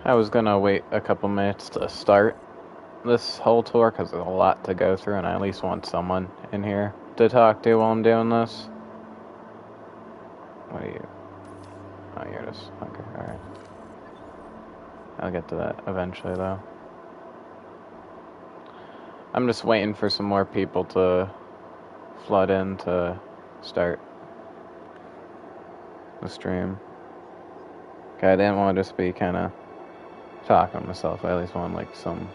I was gonna wait a couple minutes to start this whole tour because there's a lot to go through, and I at least want someone in here to talk to while I'm doing this. What are you? Oh, you're just... Okay, alright. I'll get to that eventually, though. I'm just waiting for some more people to flood in to start the stream. Okay, I didn't want to just be kind of talking to myself. I at least want, like, some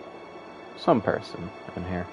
person in here.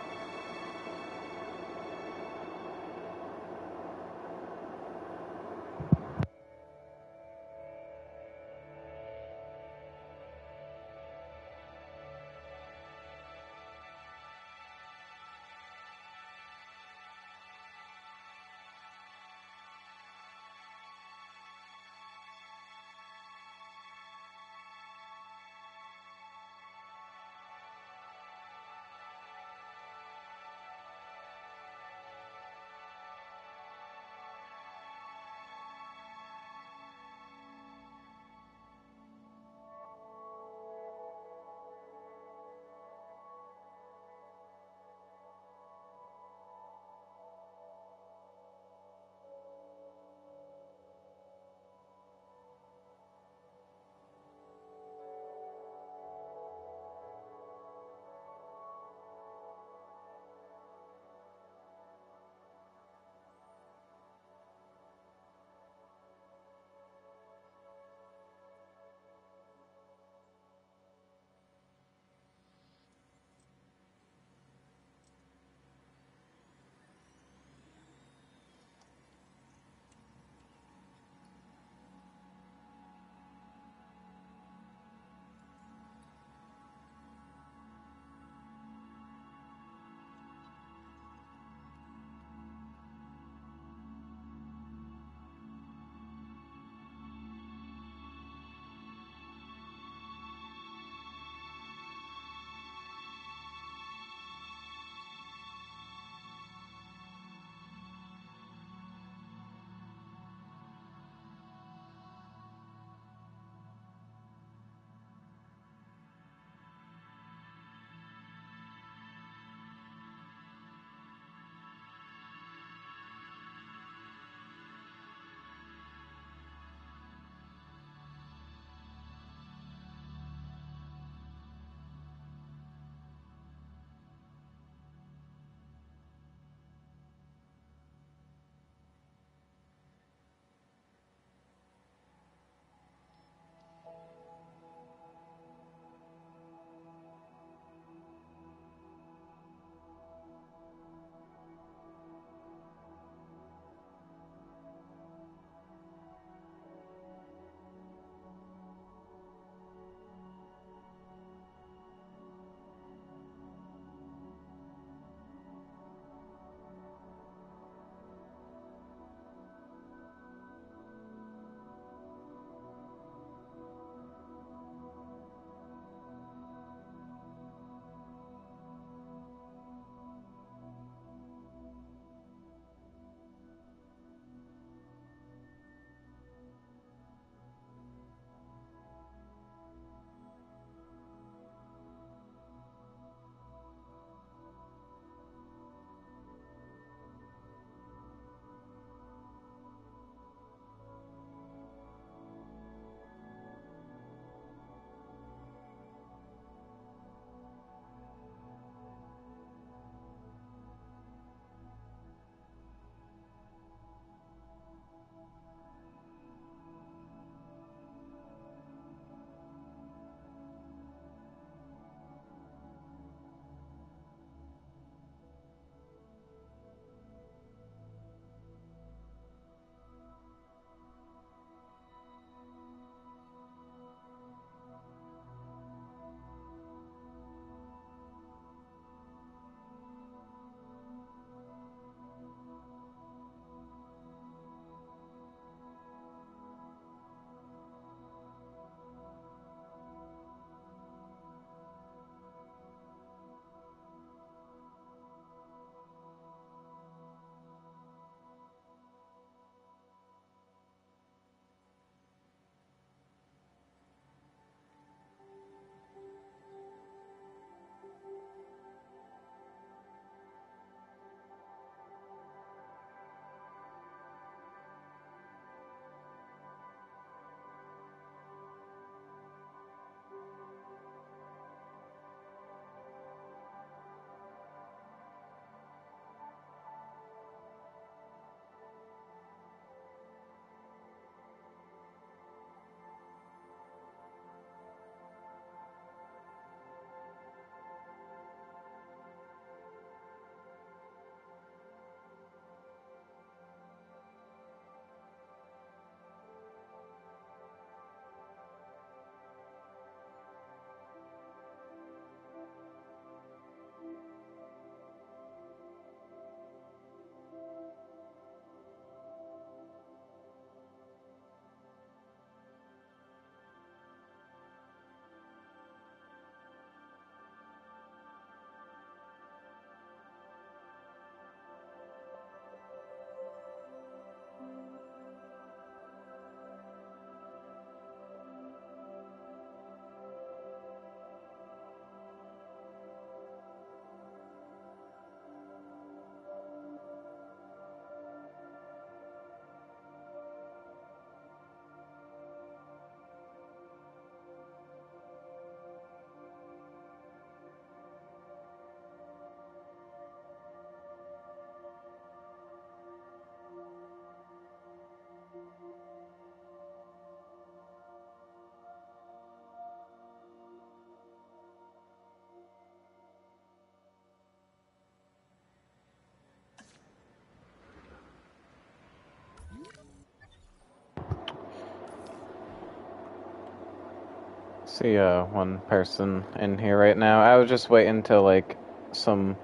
see one person in here right now. I was just waiting till like some.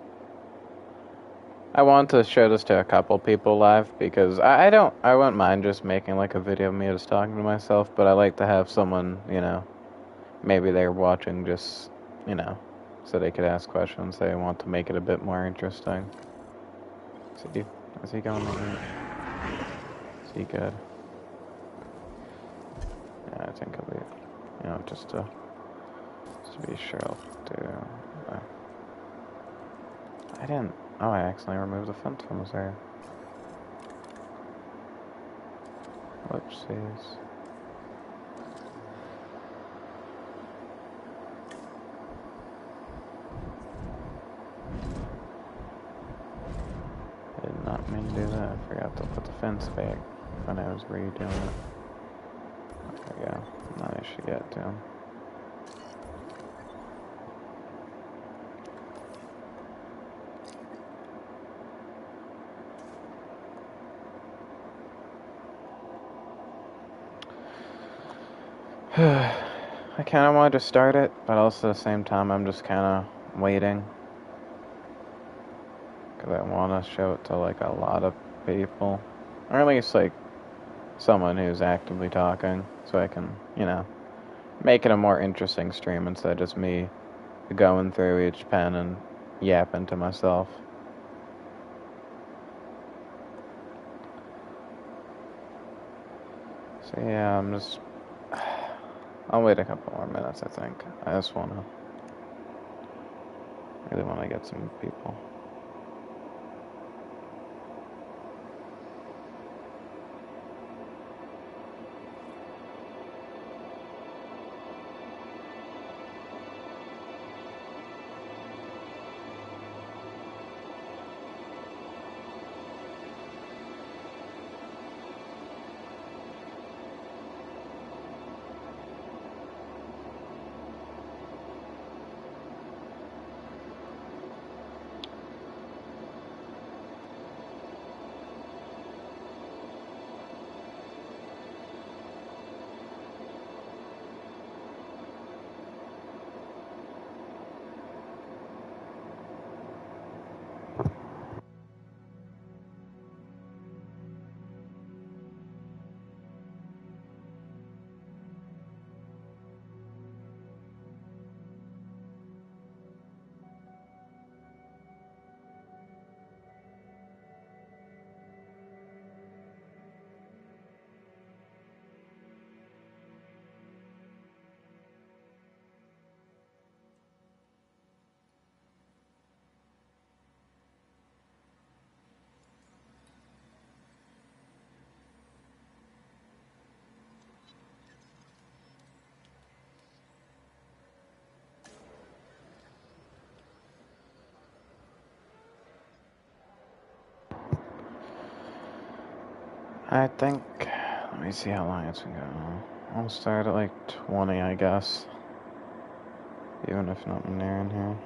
I want to show this to a couple people live because I wouldn't mind just making like a video of me just talking to myself, but I like to have someone, maybe they're watching just, so they could ask questions. They want to make it a bit more interesting. Is he going to eat? Is he good? Yeah, I think he'll be, just to be sure I'll do. I didn't. Oh, I accidentally removed the fence from his area. Whoopsies. I did not mean to do that. I forgot to put the fence back when I was redoing it. There we go. Now I should get to him. I kind of wanted to start it, but also at the same time I'm just kind of waiting. Because I want to show it to like a lot of people. Or at least like someone who's actively talking. So I can, make it a more interesting stream instead of just me going through each pen and yapping to myself. So yeah, I'll wait a couple more minutes, I think. I just really want to get some people. I think, let me see how long it's been going on. I'll start at like 20, I guess. Even if not near in here.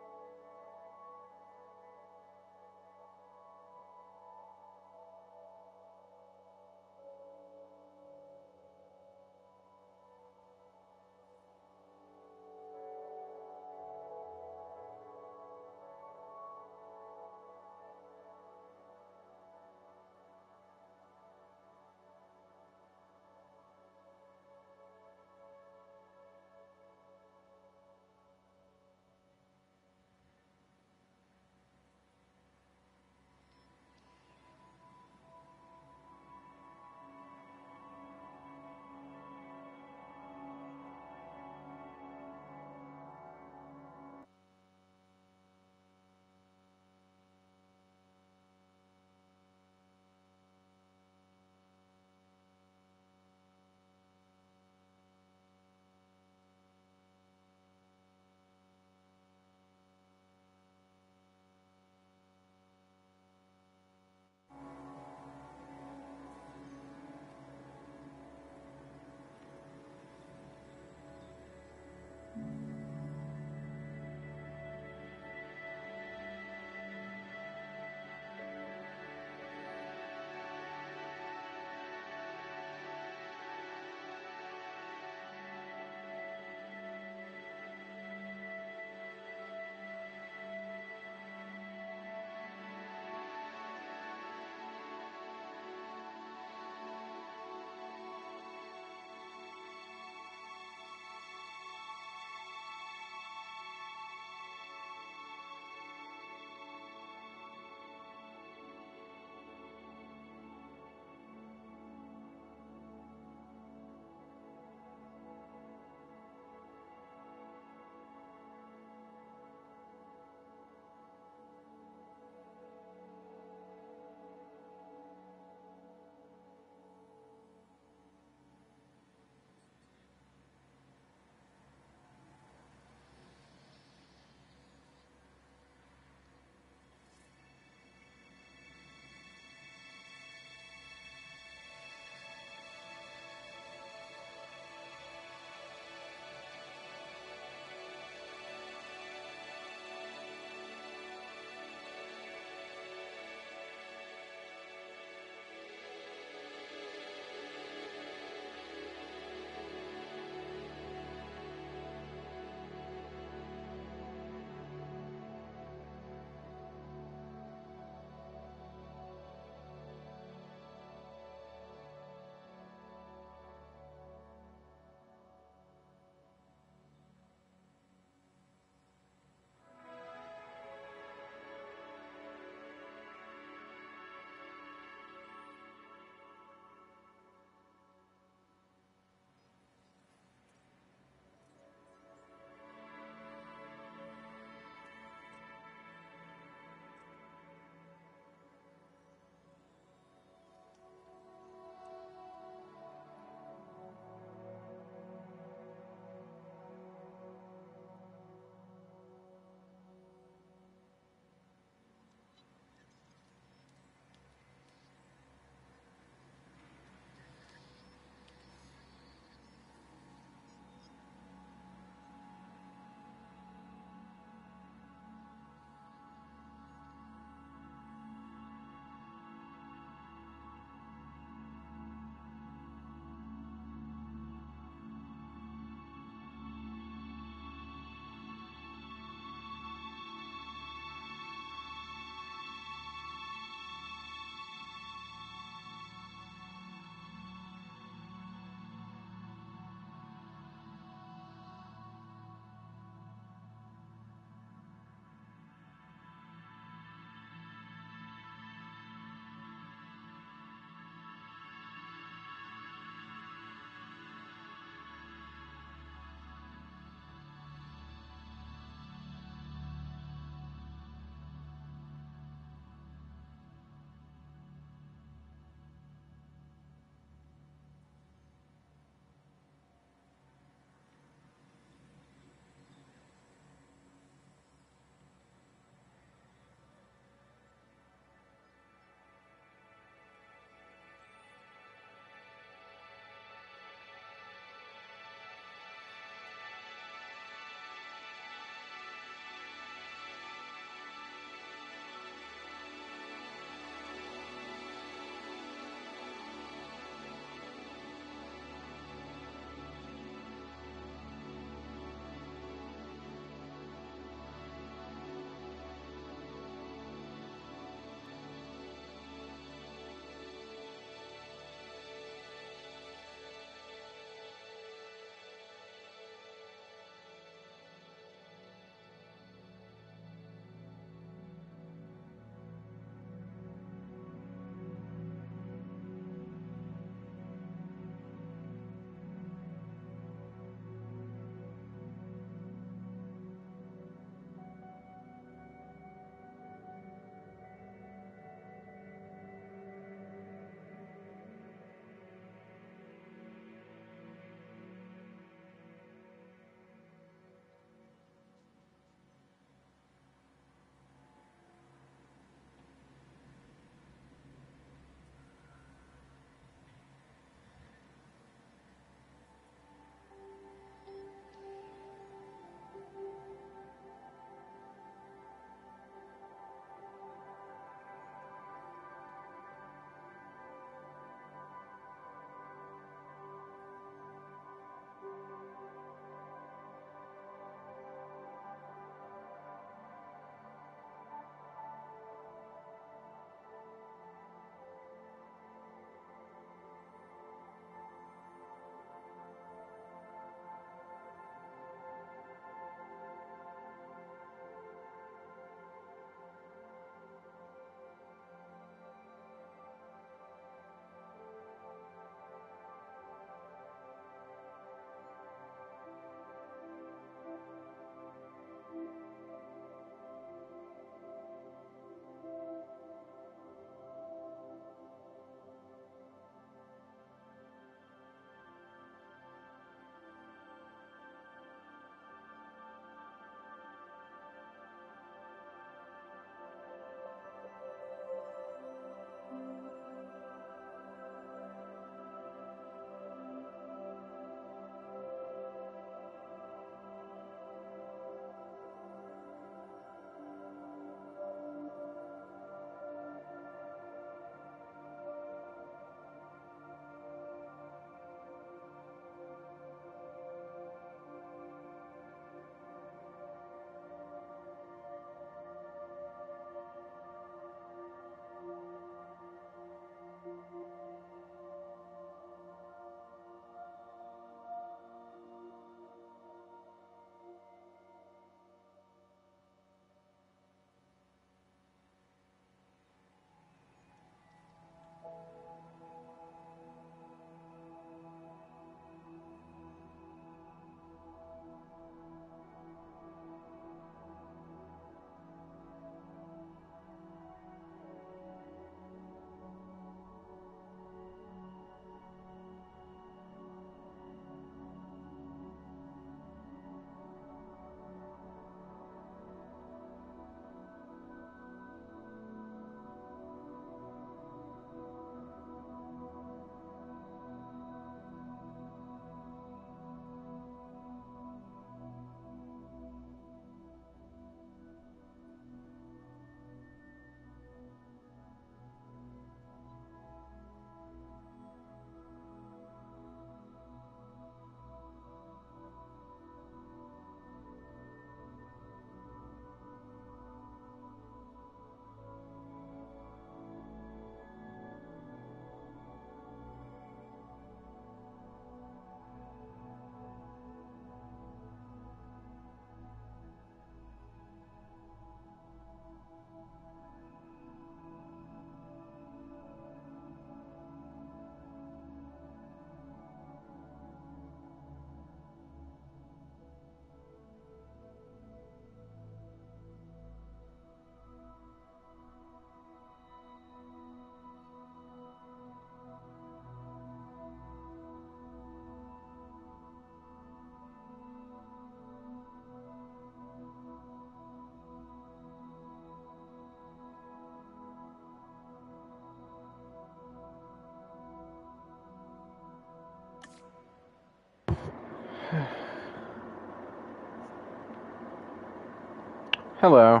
Hello.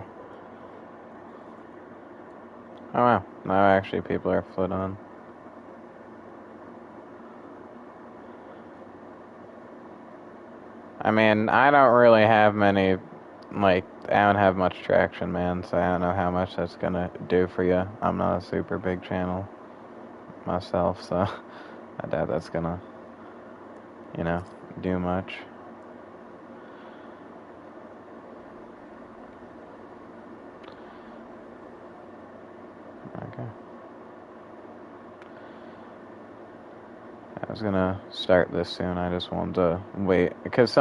Oh wow. Now actually people are flit on. I mean, I don't really have many, like, I don't have much traction, man, so I don't know how much that's gonna do for you. I'm not a super big channel myself, so I doubt that's gonna, you know, do much. Okay. I was gonna start this soon, I just wanted to wait, because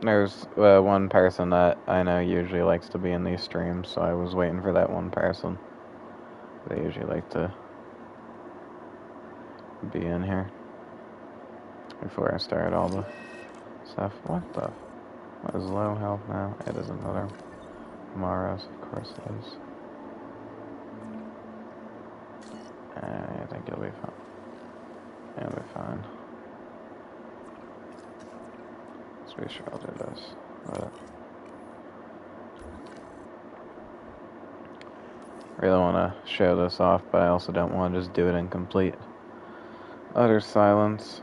there's one person that I know usually likes to be in these streams, so I was waiting for that one person. They usually like to be in here before I start all the stuff. What is low health now? It is another Maros, of course it is. I think you'll be fine. You'll be fine. Let's be sure I'll do this. But I really want to show this off, but I also don't want to just do it in complete utter silence.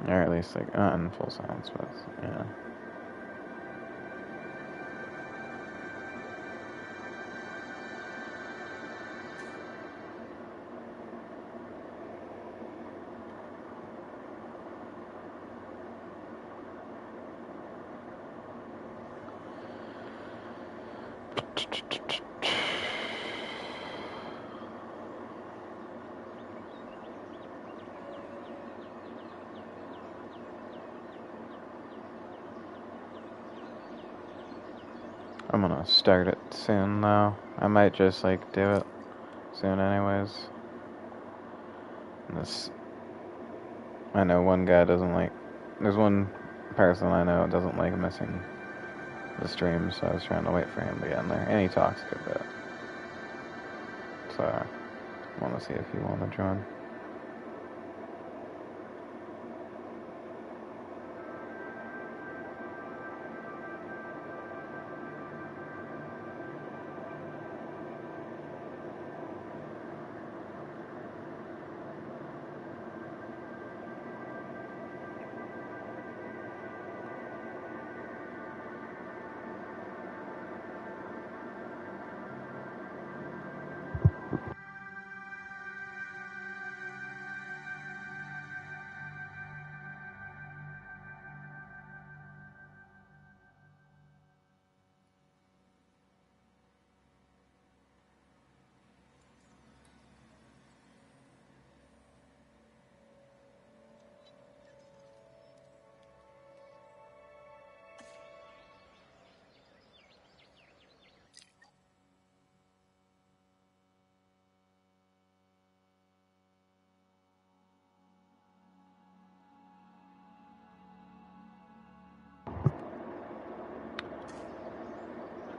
Or at least, like, not in full silence, but, yeah. I'm gonna start it soon, though. I might just, like, do it soon anyways. I know one guy doesn't like, there's one person I know doesn't like missing the stream, so I was trying to wait for him to get in there. And he talks a good bit. So, I want to see if you want to join.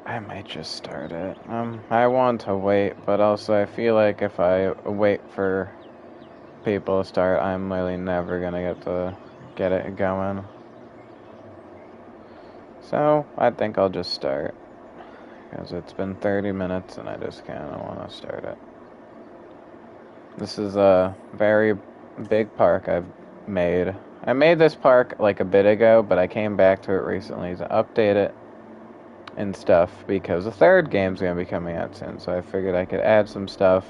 I might just start it. I want to wait, but also I feel like if I wait for people to start, I'm really never gonna get it going. So, I think I'll just start. Because it's been 30 minutes and I just kind of want to start it. This is a very big park I've made. I made this park like a bit ago, but I came back to it recently to update it and stuff because the third game's going to be coming out soon, so I figured I could add some stuff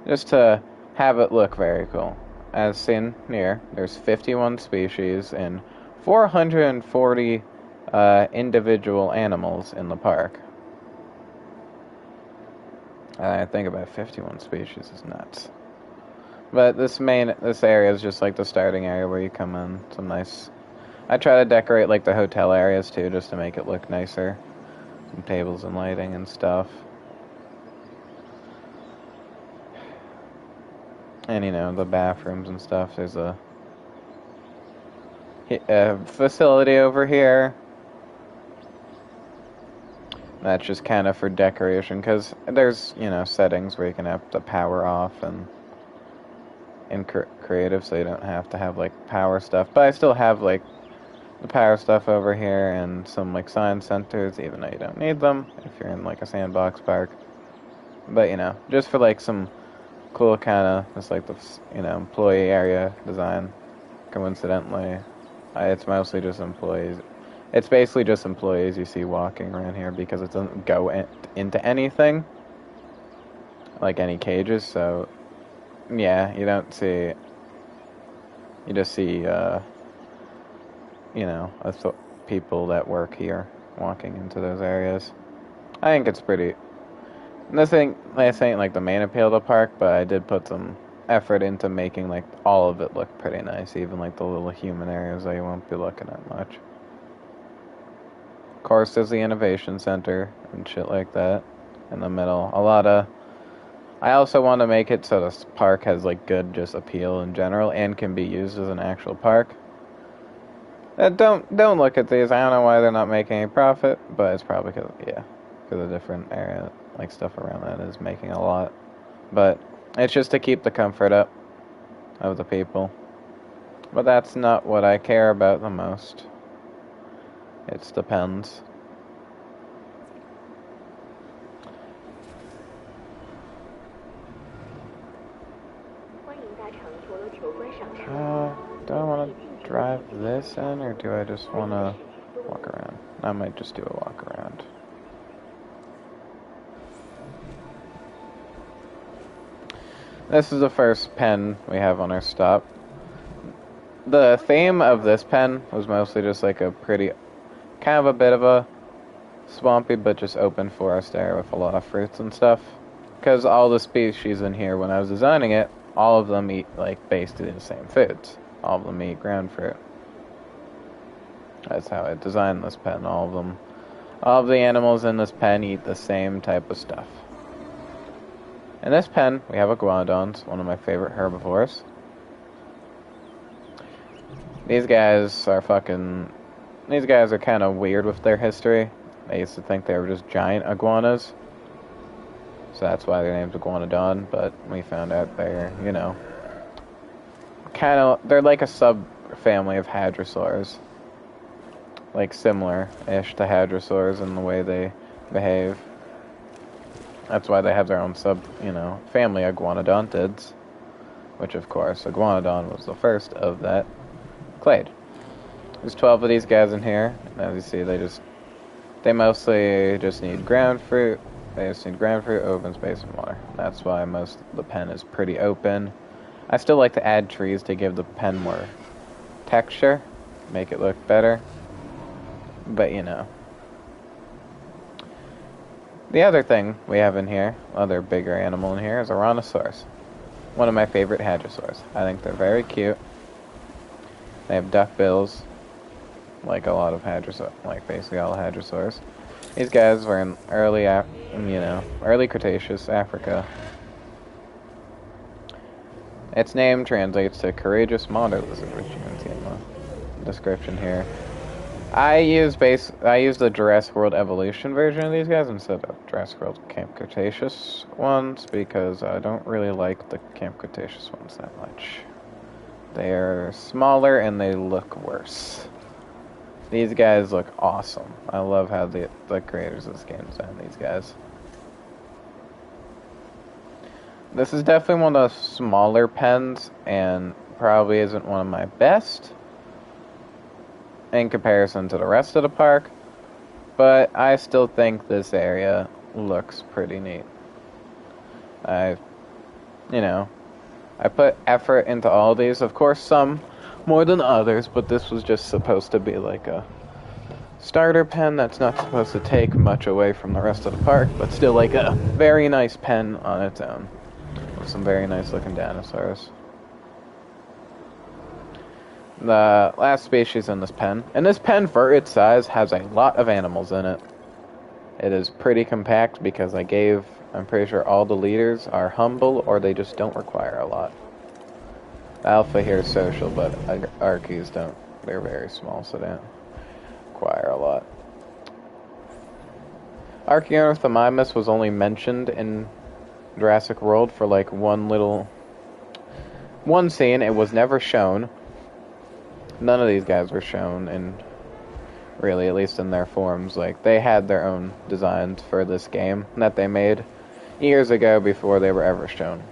just to have it look very cool. As seen here, there's 51 species and 440 individual animals in the park. I think about 51 species is nuts. But this area is just like the starting area where you come in. Some nice... I try to decorate like the hotel areas too, just to make it look nicer. Some tables and lighting and stuff. And you know, the bathrooms and stuff. There's a facility over here. That's just kind of for decoration, because there's, you know, settings where you can have the power off and in creative, so you don't have to have, like, power stuff. But I still have, like, the power stuff over here and some, like, science centers, even though you don't need them if you're in, like, a sandbox park. But, you know, just for, like, some cool kind of, just, like, the, you know, employee area design. Coincidentally, it's mostly just employees. It's basically just employees you see walking around here because it doesn't go into anything, like any cages, so yeah, you don't see, you just see, you know, people that work here walking into those areas. I think it's pretty, this ain't like the main appeal of the park, but I did put some effort into making, like, all of it look pretty nice, even, like, the little human areas that you won't be looking at much. Of course, there's the Innovation Center and shit like that in the middle. I also want to make it so this park has, like, good just appeal in general and can be used as an actual park. Don't look at these. I don't know why they're not making any profit, but it's probably because the different area, like, stuff around that is making a lot. But it's just to keep the comfort up of the people. But that's not what I care about the most. It depends. Do I want to drive this in, or do I just want to walk around? I might just do a walk around. This is the first pen we have on our stop. The theme of this pen was mostly just like a pretty, kind of a bit of a swampy but just open forest area with a lot of fruits and stuff. Because all the species in here, when I was designing it, all of them eat, like, basically the same foods. All of them eat ground fruit. That's how I designed this pen. All of the animals in this pen eat the same type of stuff. In this pen, we have iguanodons, one of my favorite herbivores. These guys are kind of weird with their history. I used to think they were just giant iguanas. So that's why their name's iguanodon, but we found out they're, you know, they're like a sub-family of hadrosaurs. Like, similar-ish to hadrosaurs in the way they behave. That's why they have their own family, iguanodontids. Which, of course, iguanodon was the first of that clade. There's 12 of these guys in here. And as you see, they mostly just need ground fruit. They just need ground fruit, open space, and water. That's why most of the pen is pretty open. I still like to add trees to give the pen more texture, make it look better. But, you know. The other thing we have in here, other bigger animal in here, is a rhinoceros. One of my favorite hadrosaurs. I think they're very cute. They have duck bills, like a lot of hadrosaurs, like basically all hadrosaurs. These guys were in early Cretaceous Africa. Its name translates to courageous monitor lizard, which you can see in the description here. I use the Jurassic World Evolution version of these guys instead of Jurassic World Camp Cretaceous ones because I don't really like the Camp Cretaceous ones that much. They're smaller and they look worse. These guys look awesome. I love how the creators of this game designed these guys. This is definitely one of the smaller pens and probably isn't one of my best in comparison to the rest of the park, but I still think this area looks pretty neat. I put effort into all of these, of course some more than others, but this was just supposed to be like a starter pen that's not supposed to take much away from the rest of the park, but still like a very nice pen on its own, with some very nice looking dinosaurs. The last species in this pen, and this pen for its size has a lot of animals in it. It is pretty compact because I'm pretty sure all the leaders are humble or they just don't require a lot. The alpha here is social, but Archies don't. They're very small, so they don't require a lot. Archaeornithomimus was only mentioned in Jurassic World for like one scene. It was never shown. None of these guys were shown, and really, at least in their forms. Like, they had their own designs for this game that they made years ago before they were ever shown.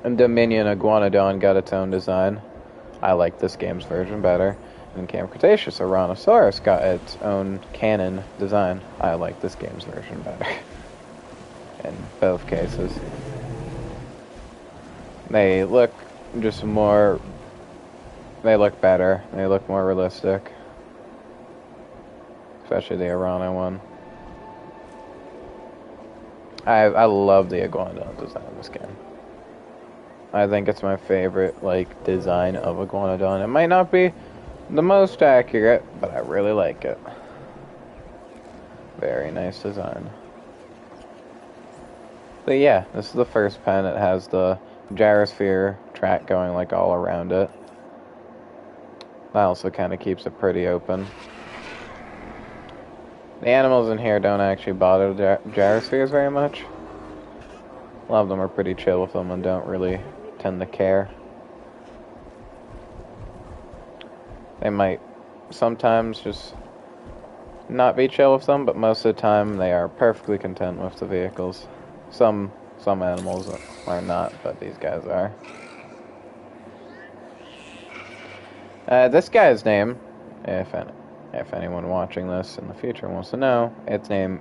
And Dominion Iguanodon got its own design. I like this game's version better. And Camp Cretaceous Ouranosaurus got its own canon design. I like this game's version better. In both cases. They look just more... They look better. They look more realistic. Especially the Arana one. I love the Iguanodon design of this game. I think it's my favorite, like, design of Iguanodon. It might not be the most accurate, but I really like it. Very nice design. But yeah, this is the first pen. It has the gyrosphere track going, like, all around it. That also kind of keeps it pretty open. The animals in here don't actually bother the gyrospheres very much. A lot of them are pretty chill with them and don't really tend to care. They might sometimes just not be chill with them, but most of the time they are perfectly content with the vehicles. Some animals are not, but these guys are. This guy's name, if anyone watching this in the future wants to know, its name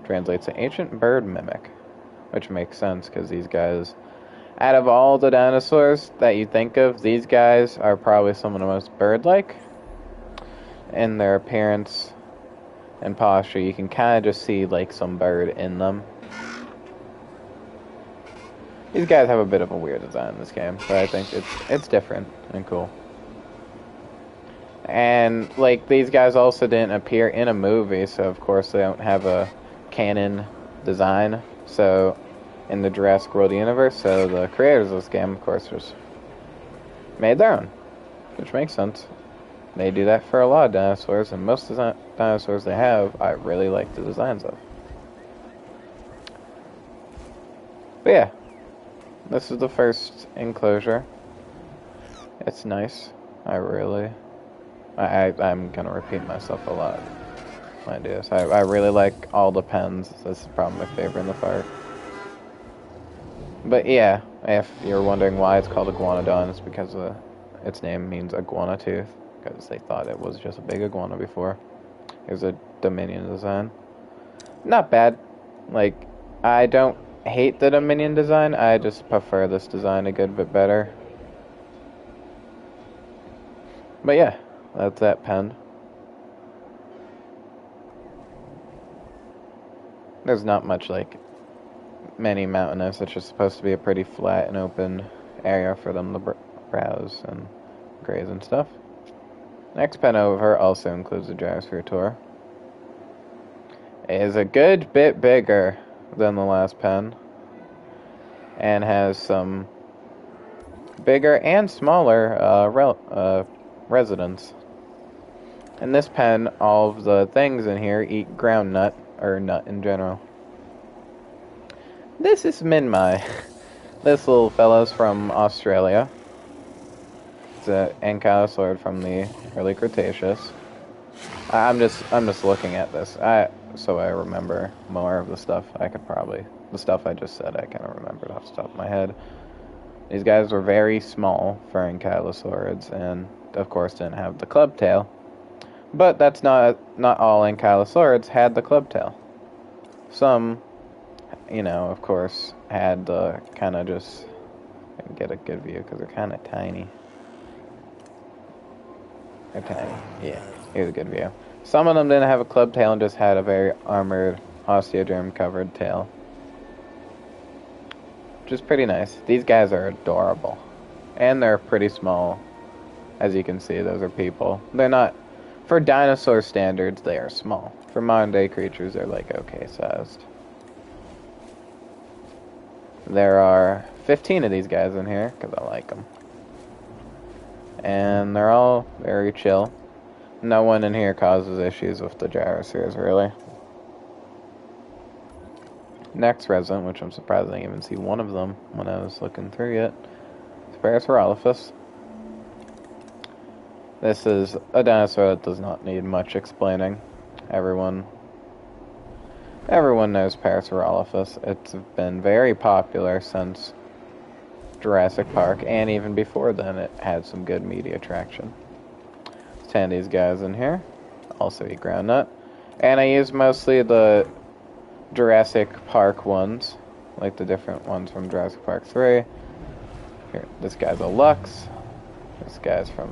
translates to Ancient Bird Mimic, which makes sense because these guys, out of all the dinosaurs that you think of, these guys are probably some of the most bird-like in their appearance and posture. You can kind of just see like some bird in them. These guys have a bit of a weird design in this game, but I think it's different and cool. And, like, these guys also didn't appear in a movie, so of course they don't have a canon design, so, in the Jurassic World universe, so the creators of this game, of course, just made their own, which makes sense. They do that for a lot of dinosaurs, and most of the dinosaurs they have, I really like the designs of. But yeah, this is the first enclosure. It's nice. I'm gonna repeat myself a lot when I do this. I really like all the pens. This is probably my favorite in the park. But yeah, if you're wondering why it's called Iguanodon, it's because its name means iguana tooth, because they thought it was just a big iguana before. Here's a Dominion design. Not bad. Like, I don't hate the Dominion design, I just prefer this design a good bit better. But yeah, that's that pen. There's not much, like, many mountainous. It's just supposed to be a pretty flat and open area for them to browse and graze and stuff. Next pen over also includes a gyrosphere tour. It is a good bit bigger than the last pen, and has some bigger and smaller residents. In this pen, all of the things in here eat ground nut, or nut in general. This is Minmai. This little fellow's from Australia. It's an ankylosaurid from the early Cretaceous. I'm just looking at this. So I remember more of the stuff. The stuff I just said, I kind of remembered off the top of my head. These guys were very small for ankylosaurids, and of course didn't have the club tail. But that's not all ankylosaurids had the club tail. Some, of course, had the kind of just... I can get a good view because they're kind of tiny. They're tiny. Yeah, here's a good view. Some of them didn't have a club tail and just had a very armored, osteoderm-covered tail. Which is pretty nice. These guys are adorable. And they're pretty small. As you can see, those are people. They're not... For dinosaur standards, they are small. For modern-day creatures, they're, like, okay-sized. There are 15 of these guys in here, because I like them. And they're all very chill. No one in here causes issues with the gyrospheres, really. next resident, which I'm surprised I didn't even see one of them when I was looking through it, is Parasaurolophus. This is a dinosaur that does not need much explaining. Everyone knows Parasaurolophus. It's been very popular since Jurassic Park, and even before then it had some good media traction. Let's hand these guys in here. Also eat groundnut. And I use mostly the Jurassic Park ones, like the different ones from Jurassic Park 3. Here, this guy's a Lux. This guy's from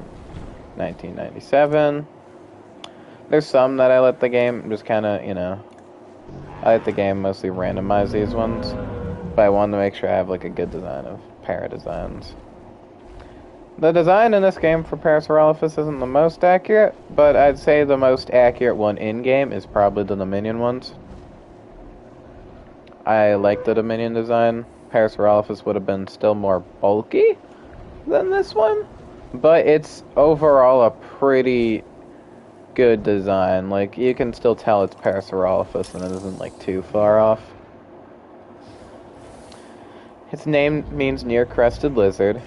1997. There's some that I let the game just kind of, I let the game mostly randomize these ones, but I wanted to make sure I have like a good design of para designs. The design in this game for Parasaurolophus isn't the most accurate, but I'd say the most accurate one in-game is probably the Dominion ones. I like the Dominion design. Parasaurolophus would have been still more bulky than this one, but it's overall a pretty good design. Like, you can still tell it's Parasaurolophus and it isn't like too far off. Its name means near-crested lizard.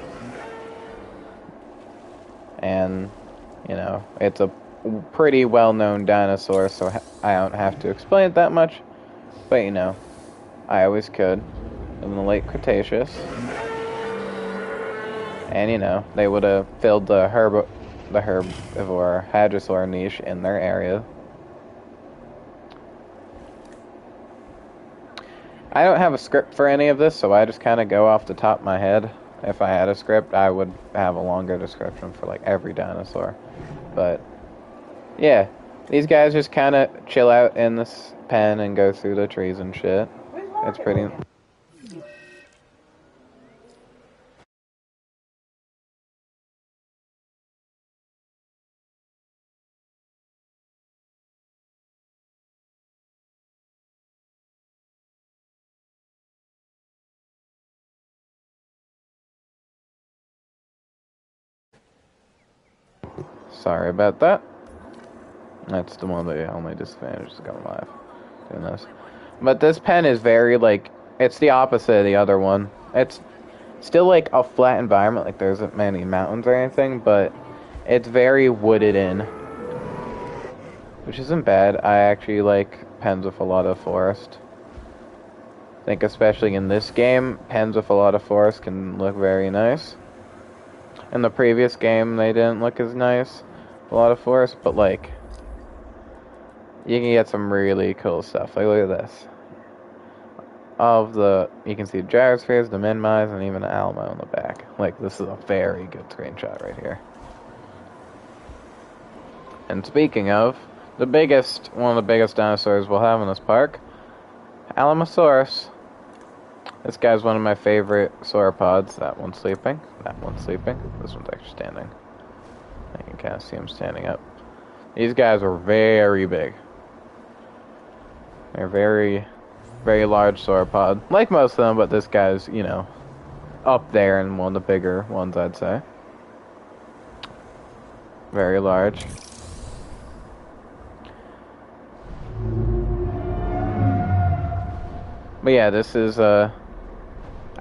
And, it's a pretty well-known dinosaur, so I don't have to explain it that much. But, I always could. In the late Cretaceous. And, they would have filled the herbivore hadrosaur niche in their area. I don't have a script for any of this, so I just kind of go off the top of my head. If I had a script, I would have a longer description for like every dinosaur. But yeah, these guys just kind of chill out in this pen and go through the trees and shit. It's pretty. Sorry about that. That's the one that only disadvantage is going live. Doing this. But this pen is very, it's the opposite of the other one. It's still, a flat environment, like, there isn't many mountains or anything, but it's very wooded in. Which isn't bad. I actually like pens with a lot of forest. I think especially in this game, pens with a lot of forest can look very nice. In the previous game, they didn't look as nice. A lot of forest, but, you can get some really cool stuff. Like, look at this. You can see the gyrospheres, the minimize, and even the Alamo in the back. Like, this is a very good screenshot right here. And speaking of, one of the biggest dinosaurs we'll have in this park, Alamosaurus. This guy's one of my favorite sauropods. That one's sleeping. That one's sleeping. This one's actually standing. I can kind of see him standing up. These guys are very big. They're very, very large sauropod. Like most of them, but this guy's, up there and one of the bigger ones, I'd say. Very large. But yeah, this is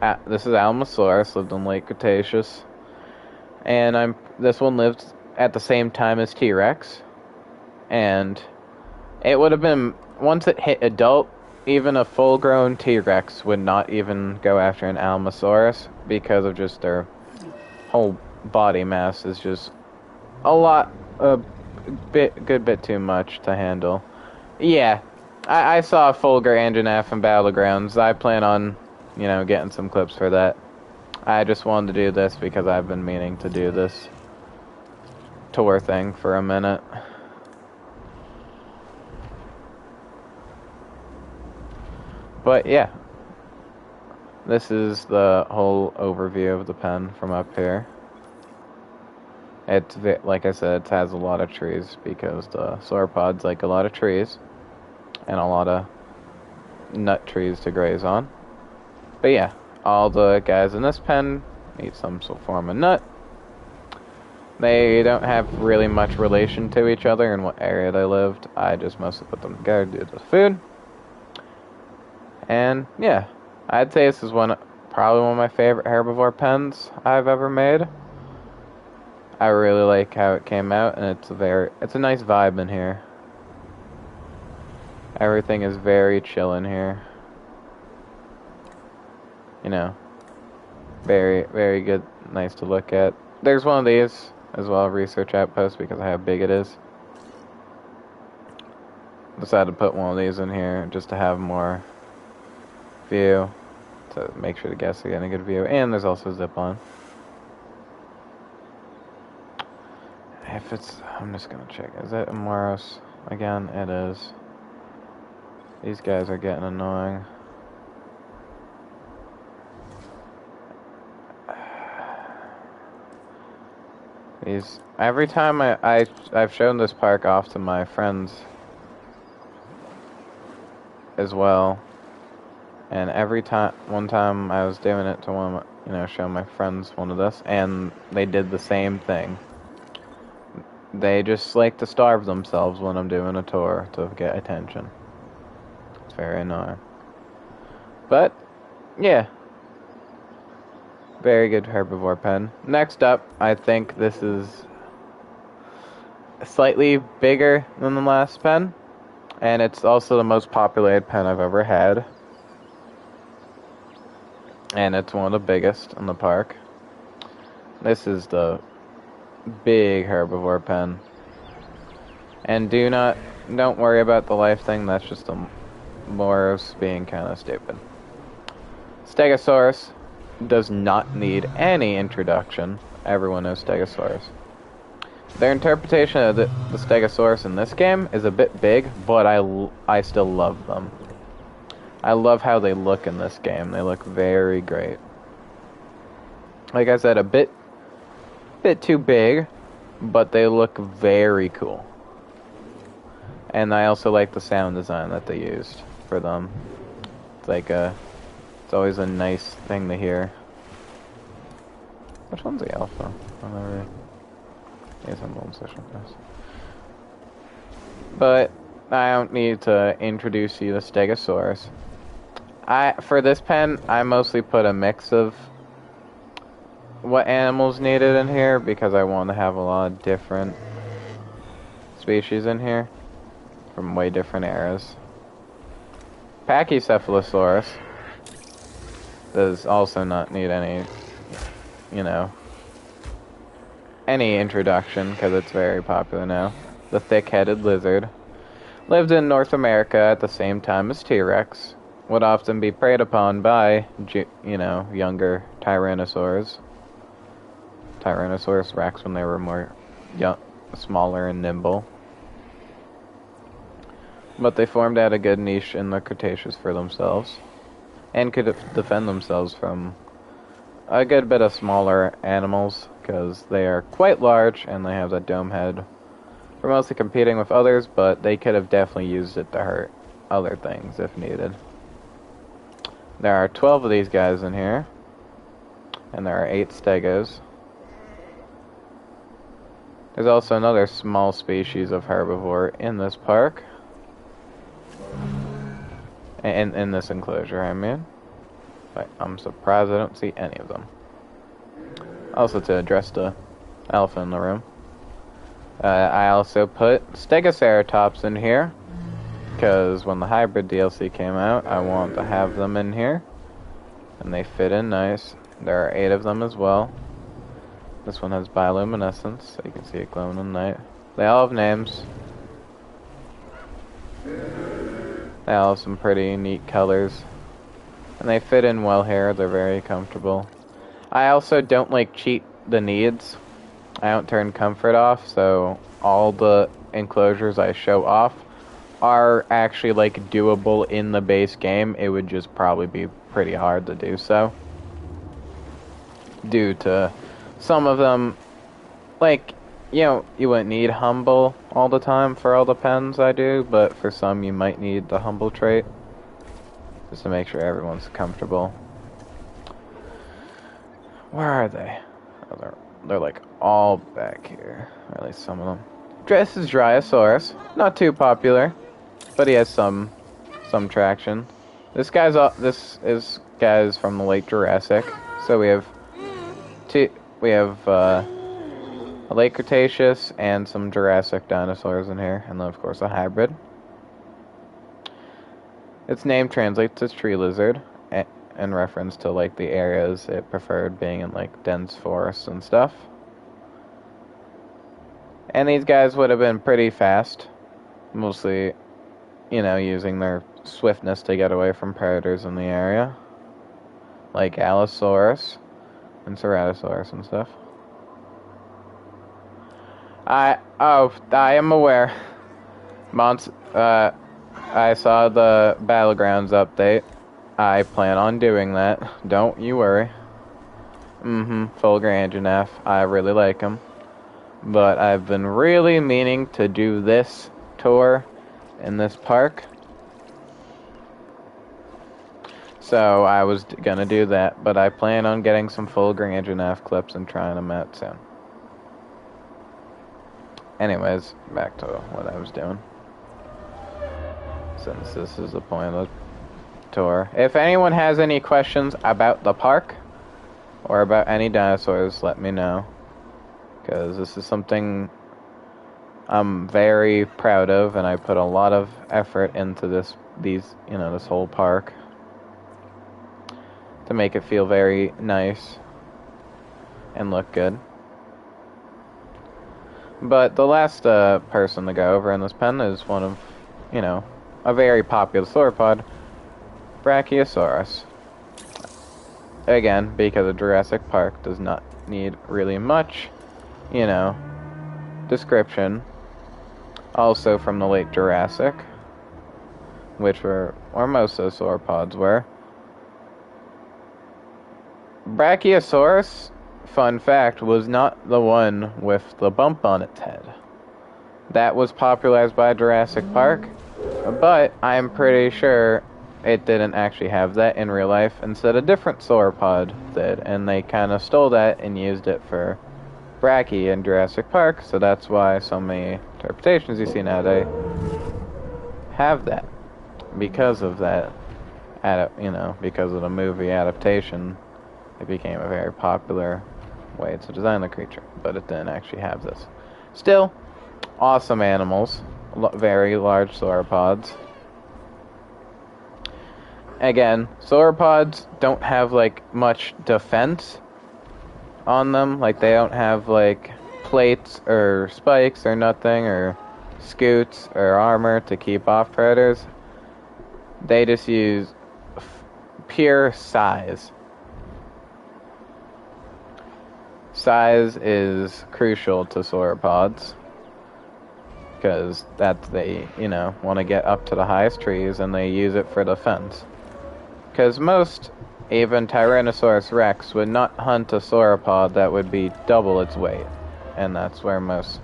Alamosaurus, lived in late Cretaceous. And this one lived at the same time as T-Rex. And it would have been, once it hit adult, even a full-grown T-Rex would not even go after an Alamosaurus because of just their whole body mass is just a good bit too much to handle. Yeah, I saw a full-grown giraffe in Battlegrounds. I plan on, getting some clips for that. I just wanted to do this because I've been meaning to do this tour thing for a minute. But yeah, this is the whole overview of the pen from up here. It's, like I said, it has a lot of trees because the sauropods like a lot of trees and a lot of nut trees to graze on. But yeah, all the guys in this pen eat some form of nut. They don't have really much relation to each other in what area they lived. I just mostly put them together due to the food. And yeah, I'd say this is probably one of my favorite herbivore pens I've ever made. I really like how it came out, and it's a nice vibe in here. Everything is very chill in here. You know, very, very good, nice to look at. There's one of these as well, research outpost, because of how big it is. Decided to put one of these in here just to have more view, to make sure the guests are getting a good view. And there's also a zip line. I'm just gonna check. Is it Amoros? Again, it is. These guys are getting annoying. Every time I've shown this park off to my friends as well, and one time I was doing it to showing my friends one of this, and they did the same thing. They just like to starve themselves when I'm doing a tour to get attention. It's very annoying. But, yeah. Very good herbivore pen. Next up, I think this is slightly bigger than the last pen. And it's also the most populated pen I've ever had. And it's one of the biggest in the park. This is the big herbivore pen. And don't worry about the life thing, that's just the Moros being kind of stupid. Stegosaurus does not need any introduction. Everyone knows Stegosaurus. Their interpretation of the Stegosaurus in this game is a bit big, but I still love them. I love how they look in this game. They look very great. Like I said, a bit too big, but they look very cool. And I also like the sound design that they used for them. It's always a nice thing to hear. Which one's the alpha? But I don't need to introduce you to Stegosaurus. For this pen, I mostly put a mix of what animals needed in here because I want to have a lot of different species in here from way different eras. Pachycephalosaurus does also not need any introduction because it's very popular now. The thick-headed lizard lived in North America at the same time as T-Rex. Would often be preyed upon by, younger Tyrannosaurs. Tyrannosaurus rex when they were more smaller and nimble. But they formed out a good niche in the Cretaceous for themselves, and could defend themselves from a good bit of smaller animals, because they are quite large, and they have that dome head for mostly competing with others, but they could have definitely used it to hurt other things if needed. There are 12 of these guys in here, and there are 8 stegos. There's also another small species of herbivore in this park. In this enclosure, I mean. But I'm surprised I don't see any of them. Also, to address the elephant in the room, I also put Stegoceratops in here, because when the hybrid DLC came out, I wanted to have them in here, and they fit in nice. There are 8 of them as well. This one has bioluminescence, so you can see it glowing in the night. They all have names. They all have some pretty neat colors. And they fit in well here, they're very comfortable. I also don't cheat the needs. I don't turn comfort off, so all the enclosures I show off are actually doable in the base game. It would just probably be pretty hard to do so, due to some of them, you wouldn't need humble all the time for all the pens I do, but for some you might need the humble trait, just to make sure everyone's comfortable. Where are they? Oh, they're all back here, or at least some of them. This is Dryosaurus, not too popular, but he has some traction. This is guys from the late Jurassic. So we have a late Cretaceous and some Jurassic dinosaurs in here, and then of course a hybrid. Its name translates as tree lizard, in reference to like the areas it preferred being in, like dense forests and stuff. And these guys would have been pretty fast, mostly, using their swiftness to get away from predators in the area, like Allosaurus and Ceratosaurus and stuff. I am aware. I saw the Battlegrounds update. I plan on doing that. Don't you worry. Full Grandinaf. I really like him. But I've been really meaning to do this tour in this park. So I was gonna do that, but I plan on getting some full Grandinaf clips and trying them out soon. Anyways, back to what I was doing. Since this is the point of the tour. If anyone has any questions about the park or about any dinosaurs, let me know. Because this is something I'm very proud of, and I put a lot of effort into this whole park to make it feel very nice and look good. But the last person to go over in this pen is one of, a very popular sauropod, Brachiosaurus. Again, because a Jurassic Park does not need really much, description. Also from the late Jurassic, which were most of the sauropods were. Brachiosaurus, fun fact, was not the one with the bump on its head. That was popularized by Jurassic Park, but I'm pretty sure it didn't actually have that in real life. Instead, a different sauropod did, and they kind of stole that and used it for Brachy in Jurassic Park, so that's why so many interpretations you see nowadays have that. Because of that, because of the movie adaptation, it became a very popular way to design the creature, but it didn't actually have this. Still, awesome animals, very large sauropods. Again, sauropods don't have much defense on them. They don't have plates or spikes or nothing, or scoots or armor to keep off predators. They just use pure size. Size is crucial to sauropods, because they want to get up to the highest trees, and they use it for defense. Because most, even Tyrannosaurus rex, would not hunt a sauropod that would be double its weight. And that's where most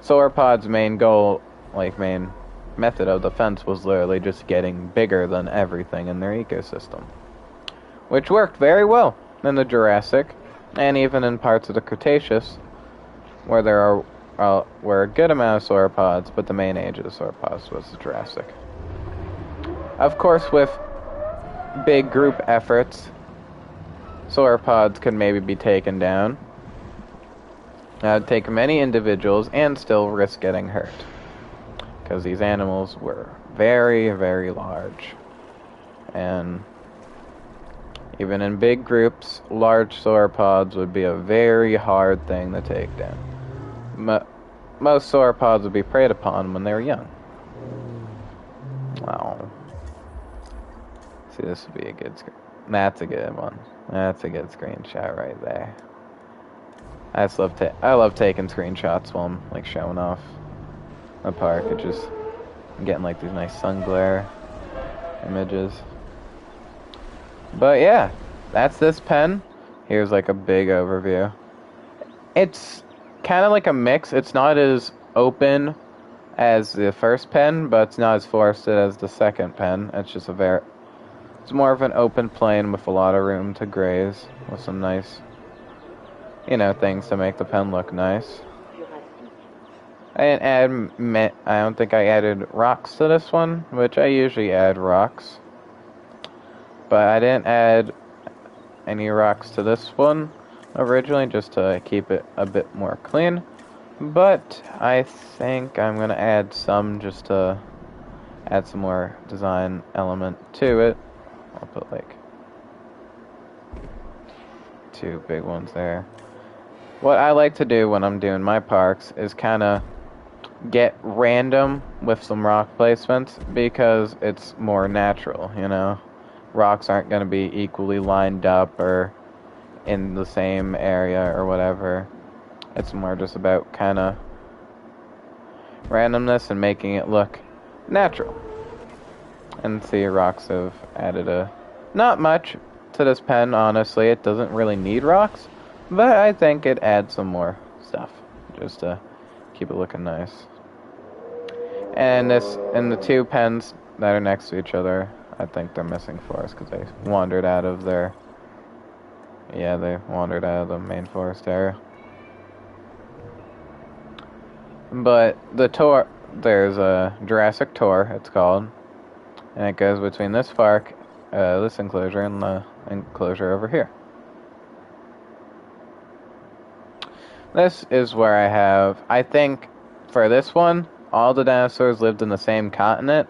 sauropods' main goal, main method of defense, was literally just getting bigger than everything in their ecosystem. Which worked very well in the Jurassic, and even in parts of the Cretaceous, where there were a good amount of sauropods, but the main age of the sauropods was the Jurassic. Of course, with big group efforts, sauropods could maybe be taken down. It would take many individuals and still risk getting hurt, because these animals were very, very large. And even in big groups, large sauropods would be a very hard thing to take down. Most sauropods would be preyed upon when they were young. Wow. See, this would be a good screen. That's a good one. That's a good screenshot right there. I love taking screenshots while I'm showing off the park. I'm getting these nice sun glare images. But yeah, that's this pen. Here's a big overview. It's kind of like a mix. It's not as open as the first pen, but it's not as forested as the second pen. It's just it's more of an open plain with a lot of room to graze, with some nice, things to make the pen look nice. I don't think I added rocks to this one, which I usually add rocks. But I didn't add any rocks to this one originally, just to keep it a bit more clean. But I think I'm gonna add some just to add some more design element to it. I'll put like 2 big ones there. What I like to do when I'm doing my parks is kind of get random with some rock placements because it's more natural, you know? Rocks aren't going to be equally lined up or in the same area or whatever. It's more just about kind of randomness and making it look natural. And see, rocks have added not much to this pen, honestly. It doesn't really need rocks, but I think it adds some more stuff just to keep it looking nice. And the 2 pens that are next to each other, I think they're missing forest because they wandered out of their... Yeah, they wandered out of the main forest area. But the tour, there's a Jurassic tour, it's called, and it goes between this park, this enclosure, and the enclosure over here. This is where I have, I think, for this one, all the dinosaurs lived in the same continent.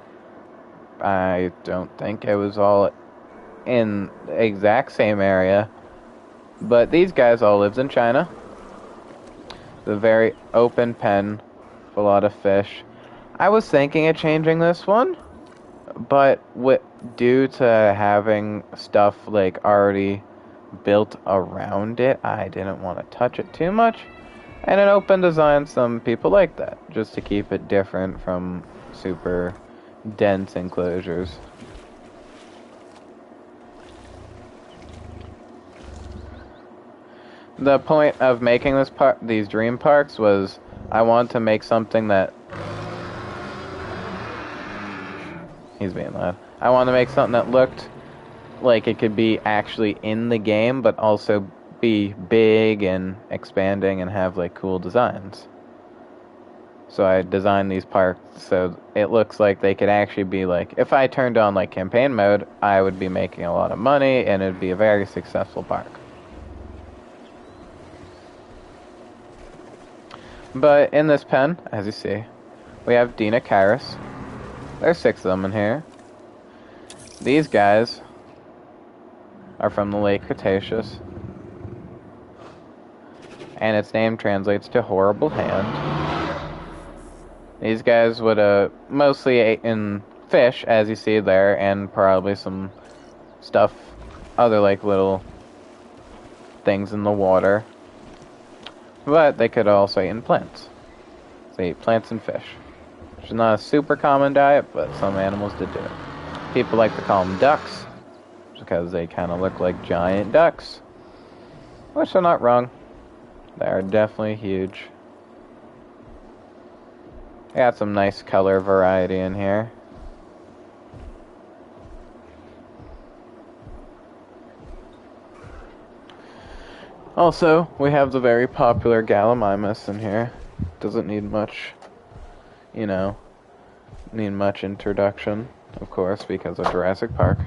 I don't think it was all in the exact same area, but these guys all lived in China. The very open pen with a lot of fish. I was thinking of changing this one, but due to having stuff like already built around it, I didn't want to touch it too much. And an open design, some people like that, just to keep it different from super dense enclosures. The point of making these dream parks was I wanted to make something that... He's being loud. I wanted to make something that looked like it could be actually in the game, but also be big and expanding and have like cool designs. So I designed these parks so it looks like they could actually be like, if I turned on like campaign mode, I would be making a lot of money and it'd be a very successful park. But in this pen, as you see, we have Dinocaris. There's 6 of them in here. These guys are from the Lake Cretaceous. And its name translates to horrible hand. These guys would mostly ate in fish, as you see there, and probably some stuff, other like little things in the water. But they could also eat in plants. So they eat plants and fish. Which is not a super common diet, but some animals did do it. People like to call them ducks, because they kind of look like giant ducks. Which are not wrong. They are definitely huge. I got some nice color variety in here. Also, we have the very popular Gallimimus in here. Doesn't need much, need much introduction, of course, because of Jurassic Park.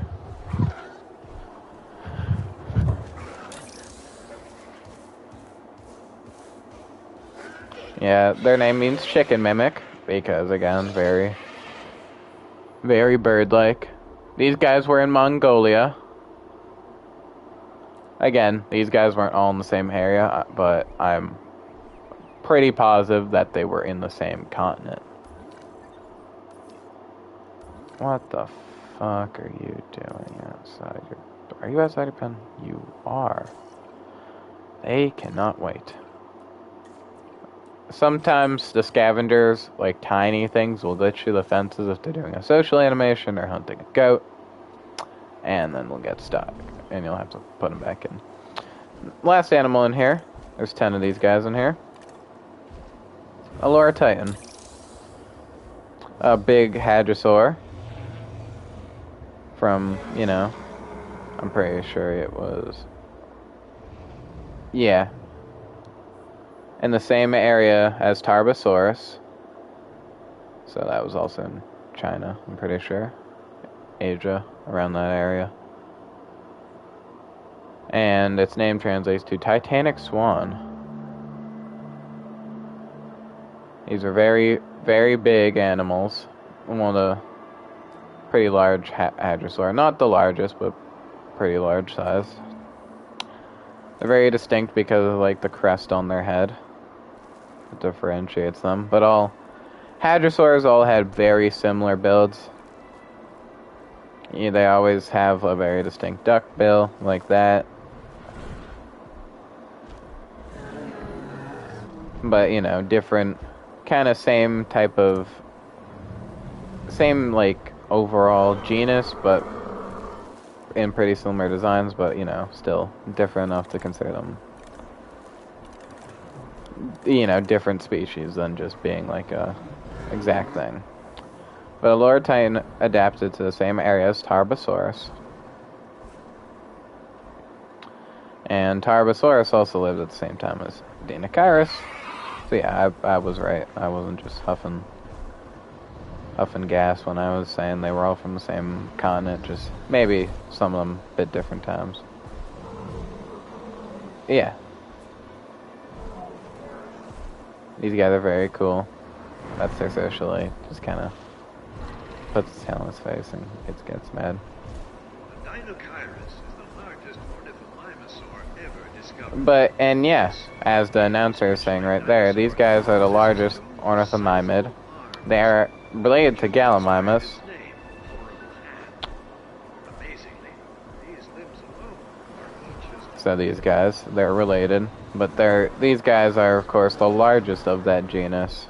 Yeah, their name means chicken mimic, because, again, very, very bird-like. These guys were in Mongolia. Again, these guys weren't all in the same area, but I'm pretty positive that they were in the same continent. What the fuck are you doing outside your... Are you outside your pen? You are. They cannot wait. Sometimes the scavengers, like tiny things, will glitch through the fences if they're doing a social animation or hunting a goat. And then we'll get stuck. And you'll have to put them back in. Last animal in here. There's 10 of these guys in here. A Laura Titan. A big hadrosaur. From, I'm pretty sure it was... Yeah. In the same area as Tarbosaurus. So that was also in China, I'm pretty sure. Asia, around that area. And its name translates to Titanic Swan. These are very, very big animals. One of the pretty large hadrosaur. Not the largest, but pretty large size. They're very distinct because of like the crest on their head. It differentiates them. But all hadrosaurs all had very similar builds. Yeah, they always have a very distinct duck bill, like that. But, you know, different, kind of same type of, same, like, overall genus, but in pretty similar designs, but, you know, still different enough to consider them, you know, different species than just being, like, a exact thing. But a lower titan adapted to the same area as Tarbosaurus. And Tarbosaurus also lived at the same time as Deinocheirus. So yeah, I was right. I wasn't just huffing gas when I was saying they were all from the same continent, just maybe some of them a bit different times. Yeah. These guys are very cool. That's their socialite. Just kind of puts his tail on his face and gets mad. The Deinocheirus is the largest ornithomimosaur ever discovered. But, and yeah, as the announcer is saying right there, these guys are the largest ornithomimid. They are related to Gallimimus. So these guys, they're related, but these guys are of course the largest of that genus,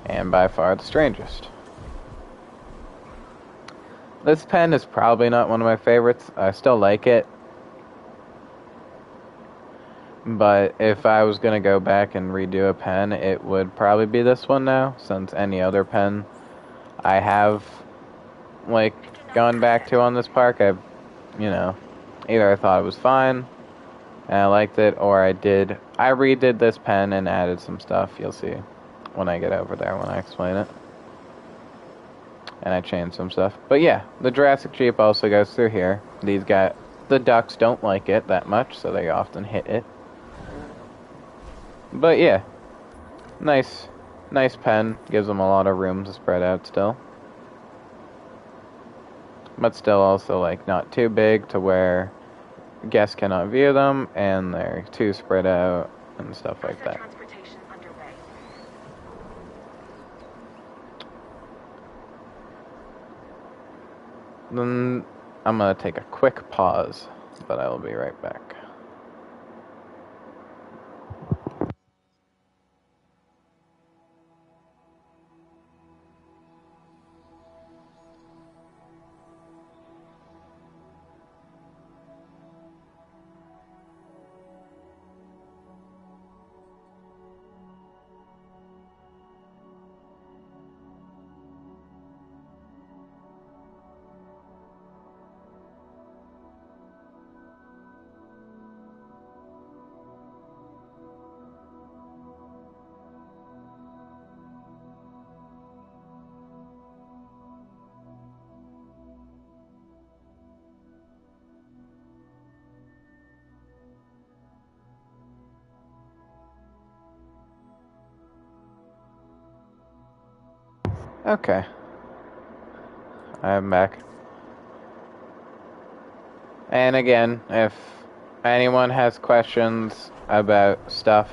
and by far the strangest. This pen is probably not one of my favorites. I still like it, but if I was gonna go back and redo a pen, it would probably be this one now, since any other pen I have like gone back to on this park, I've, you know, either I thought it was fine and I liked it, or I redid this pen and added some stuff. You'll see when I get over there when I explain it. And I changed some stuff. But yeah, the Jurassic Jeep also goes through here. The ducks don't like it that much, so they often hit it. But yeah, nice pen. Gives them a lot of room to spread out still. But still also like not too big to where guests cannot view them, and they're too spread out and stuff like that. Then I'm gonna take a quick pause, but I will be right back. Okay. I'm back. And again, if anyone has questions about stuff,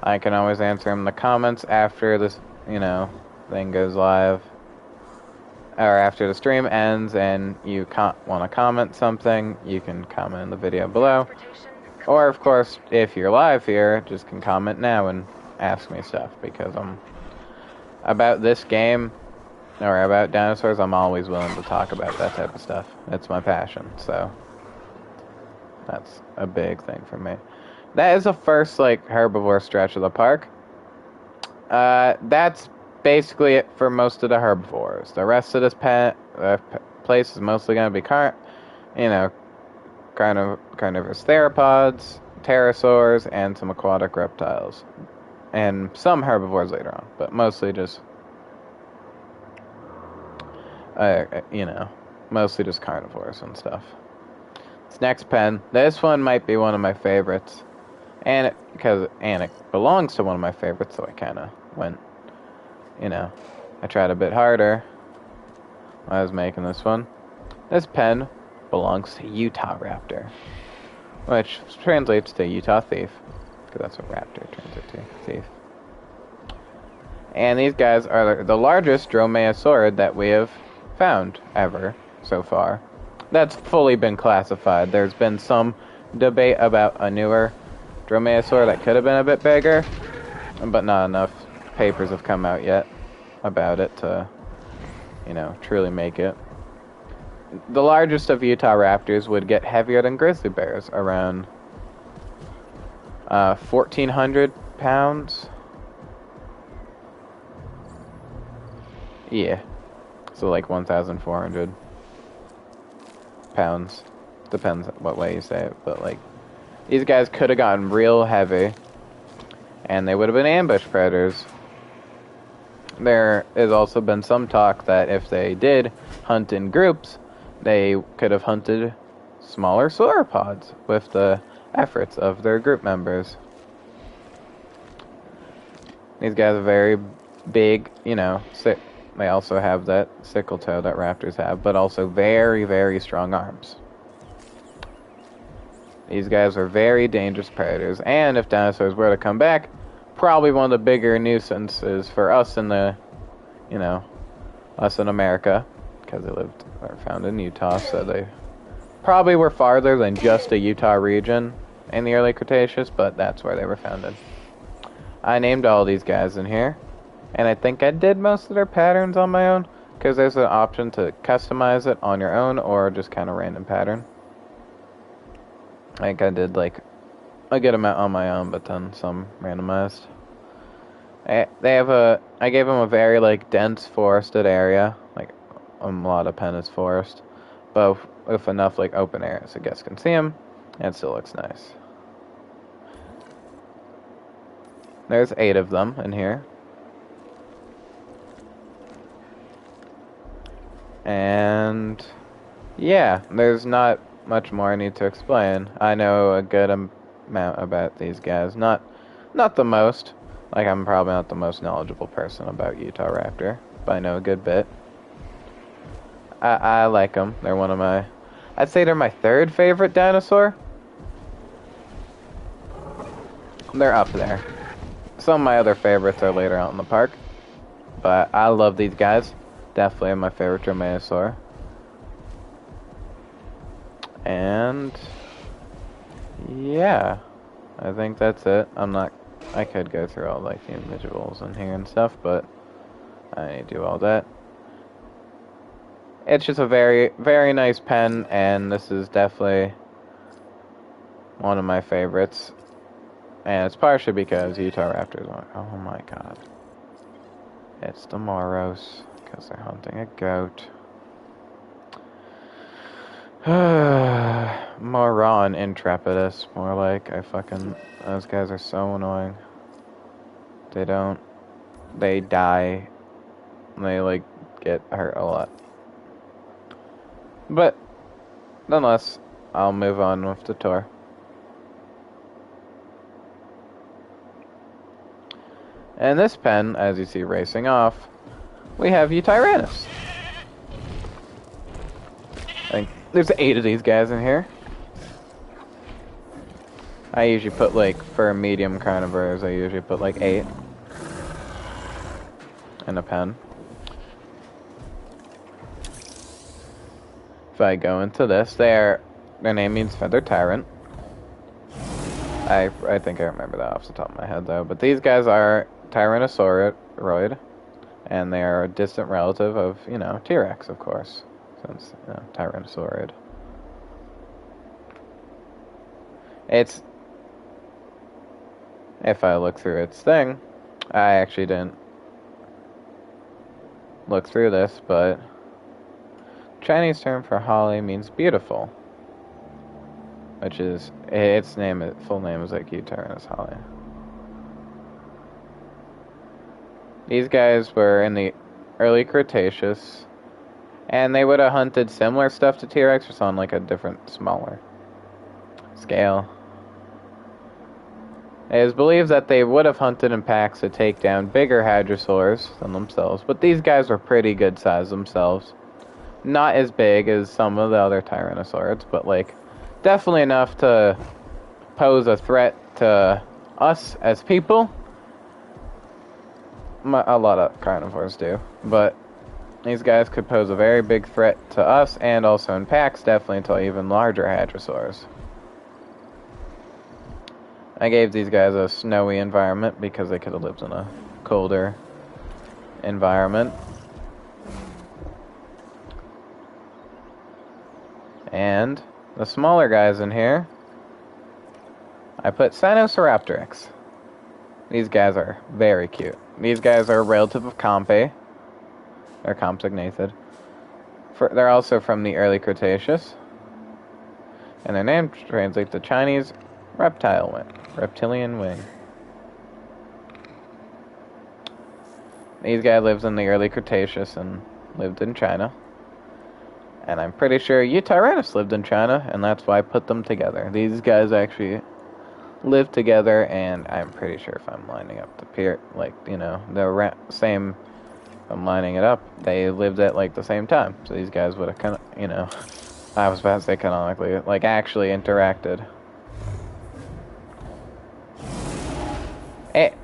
I can always answer them in the comments after this, you know, thing goes live. Or after the stream ends and you want to comment something, you can comment in the video below. Or, of course, if you're live here, just can comment now and ask me stuff, because about this game, or about dinosaurs, I'm always willing to talk about that type of stuff. It's my passion, so that's a big thing for me. That is the first, like, herbivore stretch of the park. That's basically it for most of the herbivores. The rest of this place is mostly going to be carnivorous theropods, pterosaurs, and some aquatic reptiles. And some herbivores later on, but mostly just, mostly just carnivores and stuff. This next pen, this one might be one of my favorites. And it belongs to one of my favorites, so I kind of went, I tried a bit harder when I was making this one. This pen belongs to Utah Raptor, which translates to Utah Thief, because that's what Raptor translates to, Thief. And these guys are the largest dromaeosaurid that we have found ever so far. That's fully been classified. There's been some debate about a newer dromaeosaur that could have been a bit bigger, but not enough papers have come out yet about it to, truly make it. The largest of Utah raptors would get heavier than grizzly bears, around 1,400 pounds. Yeah, so like 1,400 pounds. Depends what way you say it, but like, these guys could have gotten real heavy, and they would have been ambush predators. There has also been some talk that if they did hunt in groups, they could have hunted smaller sauropods with the efforts of their group members. These guys are very big, they also have that sickle toe that raptors have, but also very, very strong arms. These guys are very dangerous predators, and if dinosaurs were to come back, probably one of the bigger nuisances for us in us in America, because they were found in Utah, so they probably were farther than just a Utah region in the early Cretaceous, but that's where they were founded. I named all these guys in here, and I think I did most of their patterns on my own, because there's an option to customize it on your own, or just kind of random pattern. I think I did like a good amount on my own, but then some randomized. I gave them a very like dense forested area, like a lot of Pennis forest, but with enough like open air so guests can see them, and it still looks nice. There's 8 of them in here. And yeah, there's not much more I need to explain. I know a good amount about these guys. Not the most. Like, I'm probably not the most knowledgeable person about Utah Raptor, but I know a good bit. I like them. They're one of my... I'd say they're my 3rd favorite dinosaur. They're up there. Some of my other favorites are later out in the park. But I love these guys. Definitely my favorite dromaeosaur. And yeah, I think that's it. I could go through all like the individuals in here and stuff, but I need to do all that. It's just a very, very nice pen, and this is definitely one of my favorites. And it's partially because Utah Raptors are, oh my god. It's the Moros, because they're hunting a goat. Moron Intrepidus, more like. Those guys are so annoying. They die. They, like, get hurt a lot. But, nonetheless, I'll move on with the tour. And this pen, as you see racing off, we have Eutyrannus. There's 8 of these guys in here. I usually put, like, for medium carnivores, I usually put, like, 8 in a pen. If I go into this, their name means Feather Tyrant. I think I remember that off the top of my head, though. But these guys are Tyrannosauroid, and they are a distant relative of, T-Rex, of course. Since, Tyrannosaurid. If I look through its thing, I actually didn't look through this, but Chinese term for holly means beautiful, which is, full name is like Eutyrannus holly. These guys were in the early Cretaceous, and they would have hunted similar stuff to T-Rex, just on like a different, smaller scale. It is believed that they would have hunted in packs to take down bigger hadrosaurs than themselves, but these guys were pretty good size themselves. Not as big as some of the other tyrannosaurs, but like definitely enough to pose a threat to us as people. A lot of carnivores do, but these guys could pose a very big threat to us, and also in packs, definitely to even larger hadrosaurs. I gave these guys a snowy environment because they could have lived in a colder environment. And the smaller guys in here, I put Sinosauropteryx. These guys are very cute. These guys are a relative of Pompeii. They're compsognathid. They're also from the early Cretaceous. And their name translates to Chinese reptilian wing. These guys lived in the early Cretaceous and lived in China. And I'm pretty sure Yutyrannus lived in China, and that's why I put them together. These guys actually lived together, and I'm pretty sure if I'm lining up the the same, I'm lining it up, they lived at, like, the same time. So these guys would have kind of, I was about to say canonically, like, actually interacted.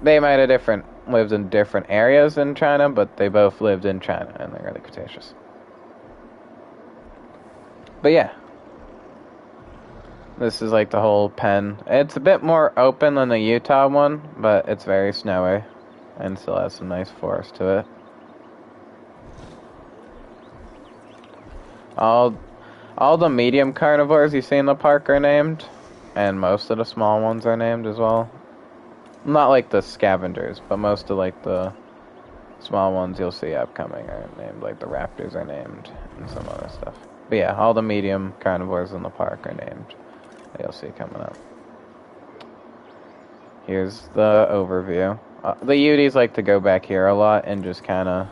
They might have lived in different areas in China, but they both lived in China in the early Cretaceous. But yeah, this is like the whole pen. It's a bit more open than the Utah one, but it's very snowy and still has some nice forest to it. All the medium carnivores you see in the park are named, and most of the small ones are named as well. Not like the scavengers, but most of like the small ones you'll see upcoming are named, like the raptors are named and some other stuff. But yeah, all the medium carnivores in the park are named. You'll see coming up. Here's the overview. The Uties like to go back here a lot and just kind of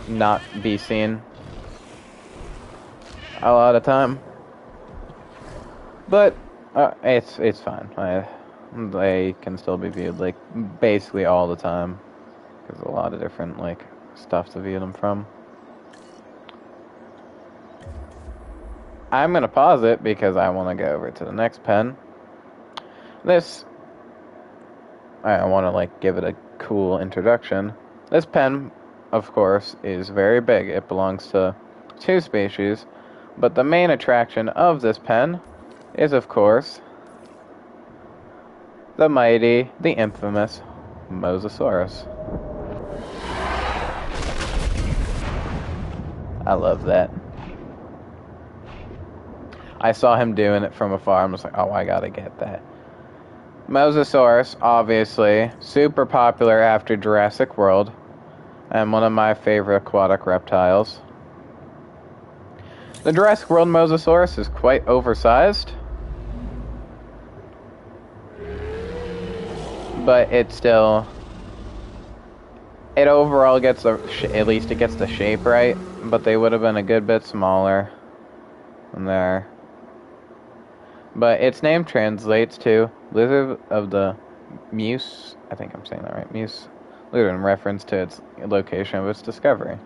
not be seen a lot of time. But it's fine. They can still be viewed like basically all the time. There's a lot of different like stuff to view them from. I'm going to pause it because I want to go over to the next pen. I want to like give it a cool introduction. This pen, of course, is very big. It belongs to 2 species, but the main attraction of this pen is, of course, the mighty, the infamous Mosasaurus. I love that. I saw him doing it from afar. I was like, oh, I gotta get that. Mosasaurus, obviously, super popular after Jurassic World, and one of my favorite aquatic reptiles. The Jurassic World Mosasaurus is quite oversized, but it overall gets at least it gets the shape right, but they would have been a good bit smaller than there. But its name translates to Lizard of the Meuse. I think I'm saying that right. Meuse. Lizard in reference to its location of its discovery.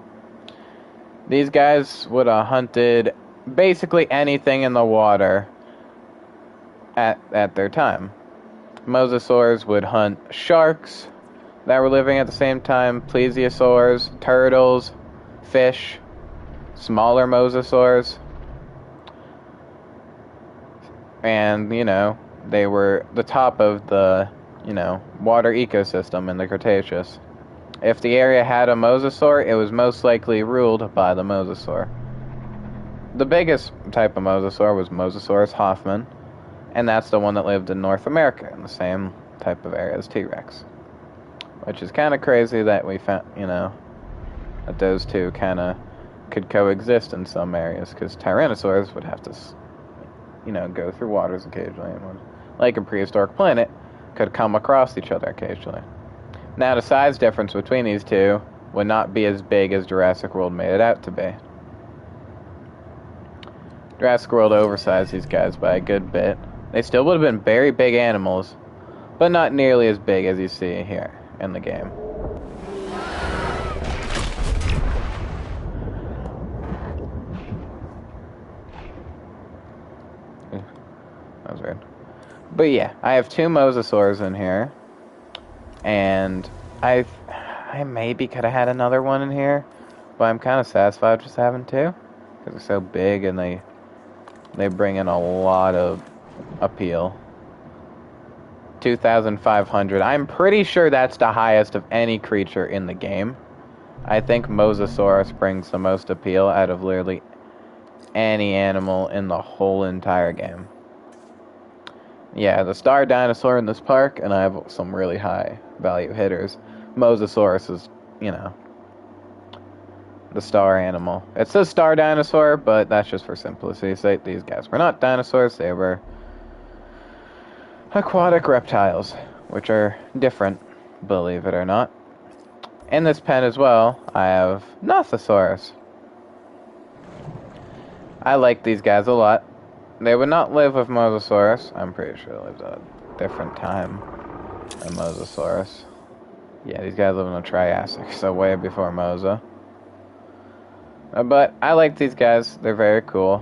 These guys would have hunted basically anything in the water at their time. Mosasaurs would hunt sharks that were living at the same time, plesiosaurs, turtles, fish, smaller mosasaurs. And, they were the top of the, water ecosystem in the Cretaceous. If the area had a mosasaur, it was most likely ruled by the mosasaur. The biggest type of mosasaur was Mosasaurus hoffmann, and that's the one that lived in North America, in the same type of area as T-Rex. Which is kind of crazy that we found, that those two kind of could coexist in some areas, because Tyrannosaurs would have to go through waters occasionally, and would, like a prehistoric planet, could come across each other occasionally. Now, the size difference between these two would not be as big as Jurassic World made it out to be. Jurassic World oversized these guys by a good bit. They still would have been very big animals, but not nearly as big as you see here in the game. That was weird. But yeah, I have 2 mosasaurs in here, and I maybe could have had another one in here, but I'm kind of satisfied just having 2 because they're so big and they bring in a lot of appeal. 2,500. I'm pretty sure that's the highest of any creature in the game. I think Mosasaurus brings the most appeal out of literally any animal in the whole entire game. Yeah, the star dinosaur in this park, and I have some really high value hitters. Mosasaurus is, you know, the star animal. It says star dinosaur, but that's just for simplicity's sake. These guys were not dinosaurs, they were aquatic reptiles, which are different, believe it or not. In this pen as well, I have Nothosaurus. I like these guys a lot. They would not live with Mosasaurus. I'm pretty sure they lived at a different time than Mosasaurus. Yeah, these guys live in the Triassic, so way before Mosa. But I like these guys. They're very cool.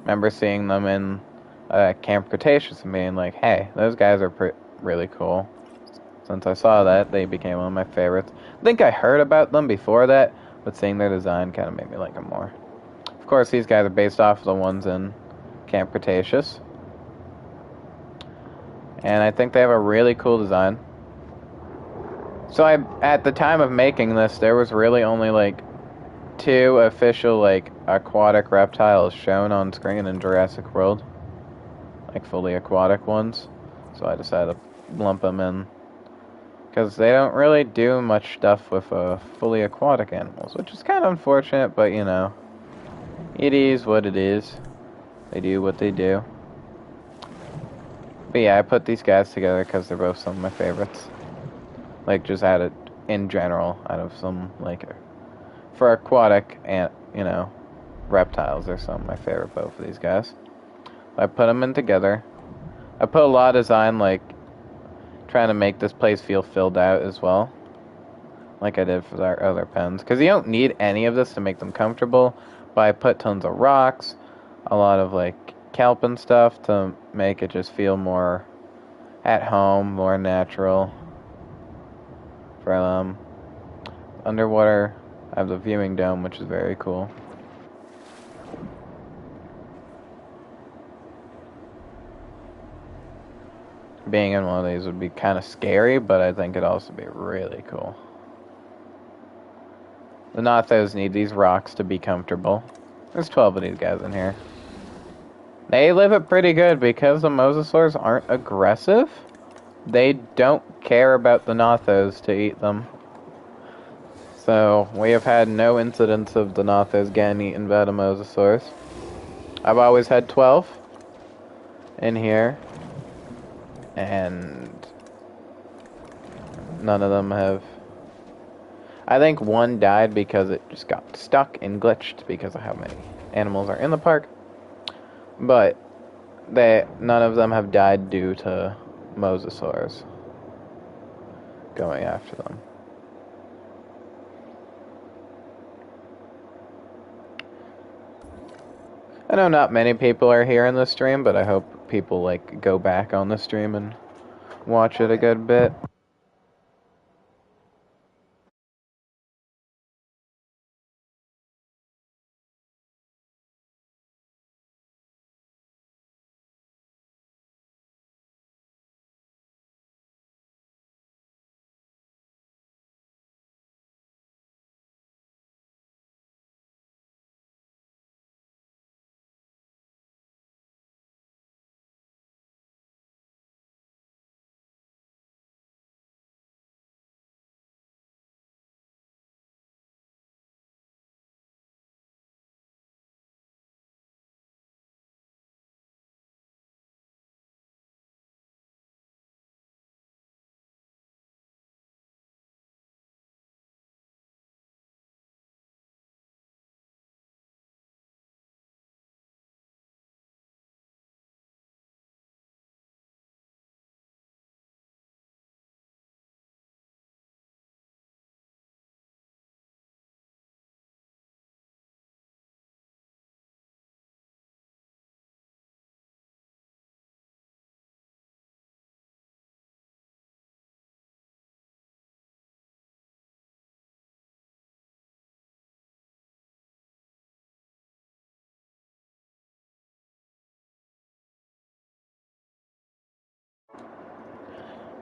Remember seeing them in Camp Cretaceous and being like, hey, those guys are really cool. Since I saw that, they became one of my favorites. I think I heard about them before that, but seeing their design kind of made me like them more. Of course, these guys are based off of the ones in Camp Cretaceous. And I think they have a really cool design. So at the time of making this, there was really only like 2 official like aquatic reptiles shown on screen in Jurassic World. Like fully aquatic ones. So I decided to lump them in. Because they don't really do much stuff with fully aquatic animals, which is kind of unfortunate, but you know, it is what it is. They do what they do. But yeah, I put these guys together because they're both some of my favorites. Like, just added in general, out of some, like, for aquatic and, you know, reptiles, they're some of my favorite, both of these guys. I put them in together. I put a lot of design, like, trying to make this place feel filled out as well, like I did for our other pens, because you don't need any of this to make them comfortable, but I put tons of rocks, a lot of like kelp and stuff to make it just feel more at home, more natural for them. Underwater, I have the viewing dome, which is very cool. Being in one of these would be kind of scary, but I think it'd also be really cool. The Nothos need these rocks to be comfortable. There's 12 of these guys in here. They live it pretty good because the mosasaurs aren't aggressive. They don't care about the Nothos to eat them. So, we have had no incidents of the Nothos getting eaten by the mosasaurs. I've always had 12 in here. And none of them have. I think one died because it just got stuck and glitched because of how many animals are in the park. But none of them have died due to mosasaurs going after them. I know not many people are here in this stream, but I hope people like go back on the stream and watch it a good bit.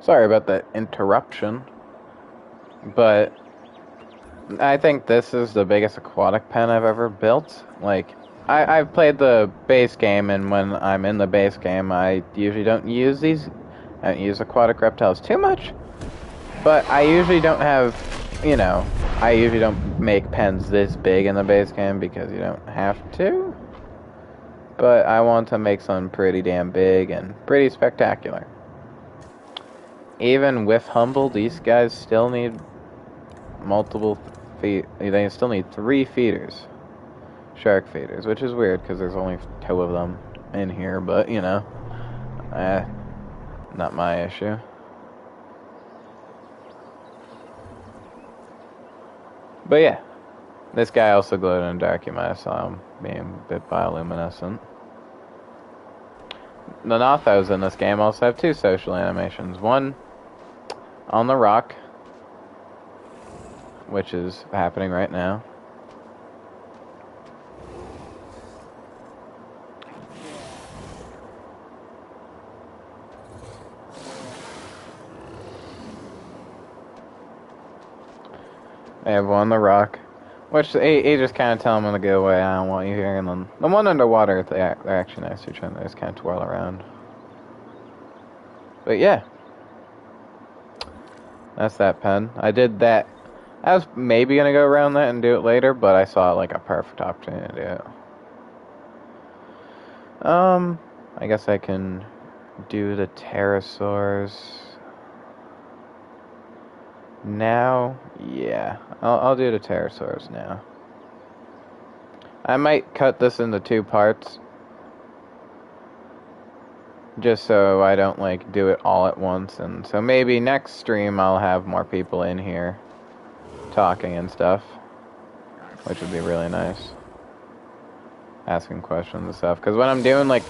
Sorry about that interruption, but I think this is the biggest aquatic pen I've ever built. Like, I've played the base game, and when I'm in the base game, I usually don't use these. I don't use aquatic reptiles too much, but I usually don't have, I usually don't make pens this big in the base game because you don't have to. But I want to make something pretty damn big and pretty spectacular. Even with Humble, these guys still need multiple feet. They still need 3 feeders. Shark feeders, which is weird because there's only 2 of them in here, but, not my issue. But yeah, this guy also glowed in the dark. You might have saw him being a bit bioluminescent. The Nothos in this game also have 2 social animations. One on the rock, which is happening right now. I have one on the rock, which he just kind of tell him to go away, I don't want you here. And then the one underwater, they're actually nice to each other. They just kind of twirl around. But yeah, that's that pen. I did that. I was maybe going to go around that and do it later, but I saw like a perfect opportunity to do it. I guess I can do the pterosaurs now. Yeah, I'll do the pterosaurs now. I might cut this into 2 parts, just so I don't like do it all at once. And so maybe next stream I'll have more people in here talking and stuff, which would be really nice. Asking questions and stuff, because when I'm doing like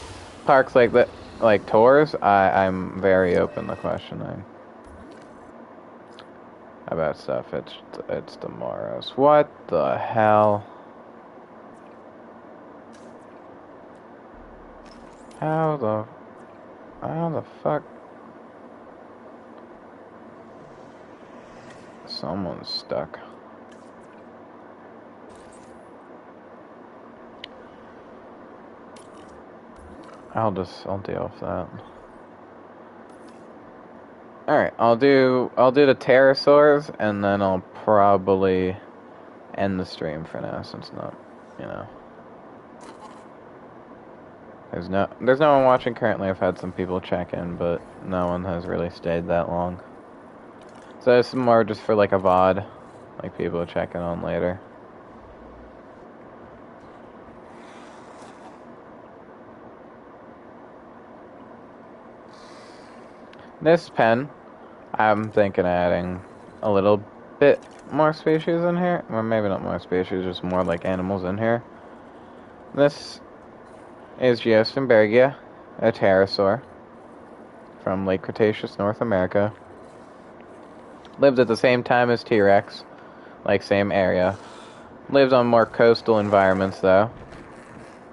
parks like that, like tours, I'm very open to questioning about stuff. It's tomorrow's. What the hell? How the fuck? Someone's stuck. I'll deal with that. Alright, I'll do the pterosaurs, and then I'll probably end the stream for now, since not, there's no one watching currently. I've had some people check in, but no one has really stayed that long. So it's more just for like a VOD, like people checking on later. This pen, I'm thinking of adding a little bit more species in here. Or maybe not more species, just more like animals in here. This is Geostembergia, a pterosaur from late Cretaceous North America. Lived at the same time as T-Rex, like same area. Lives on more coastal environments though.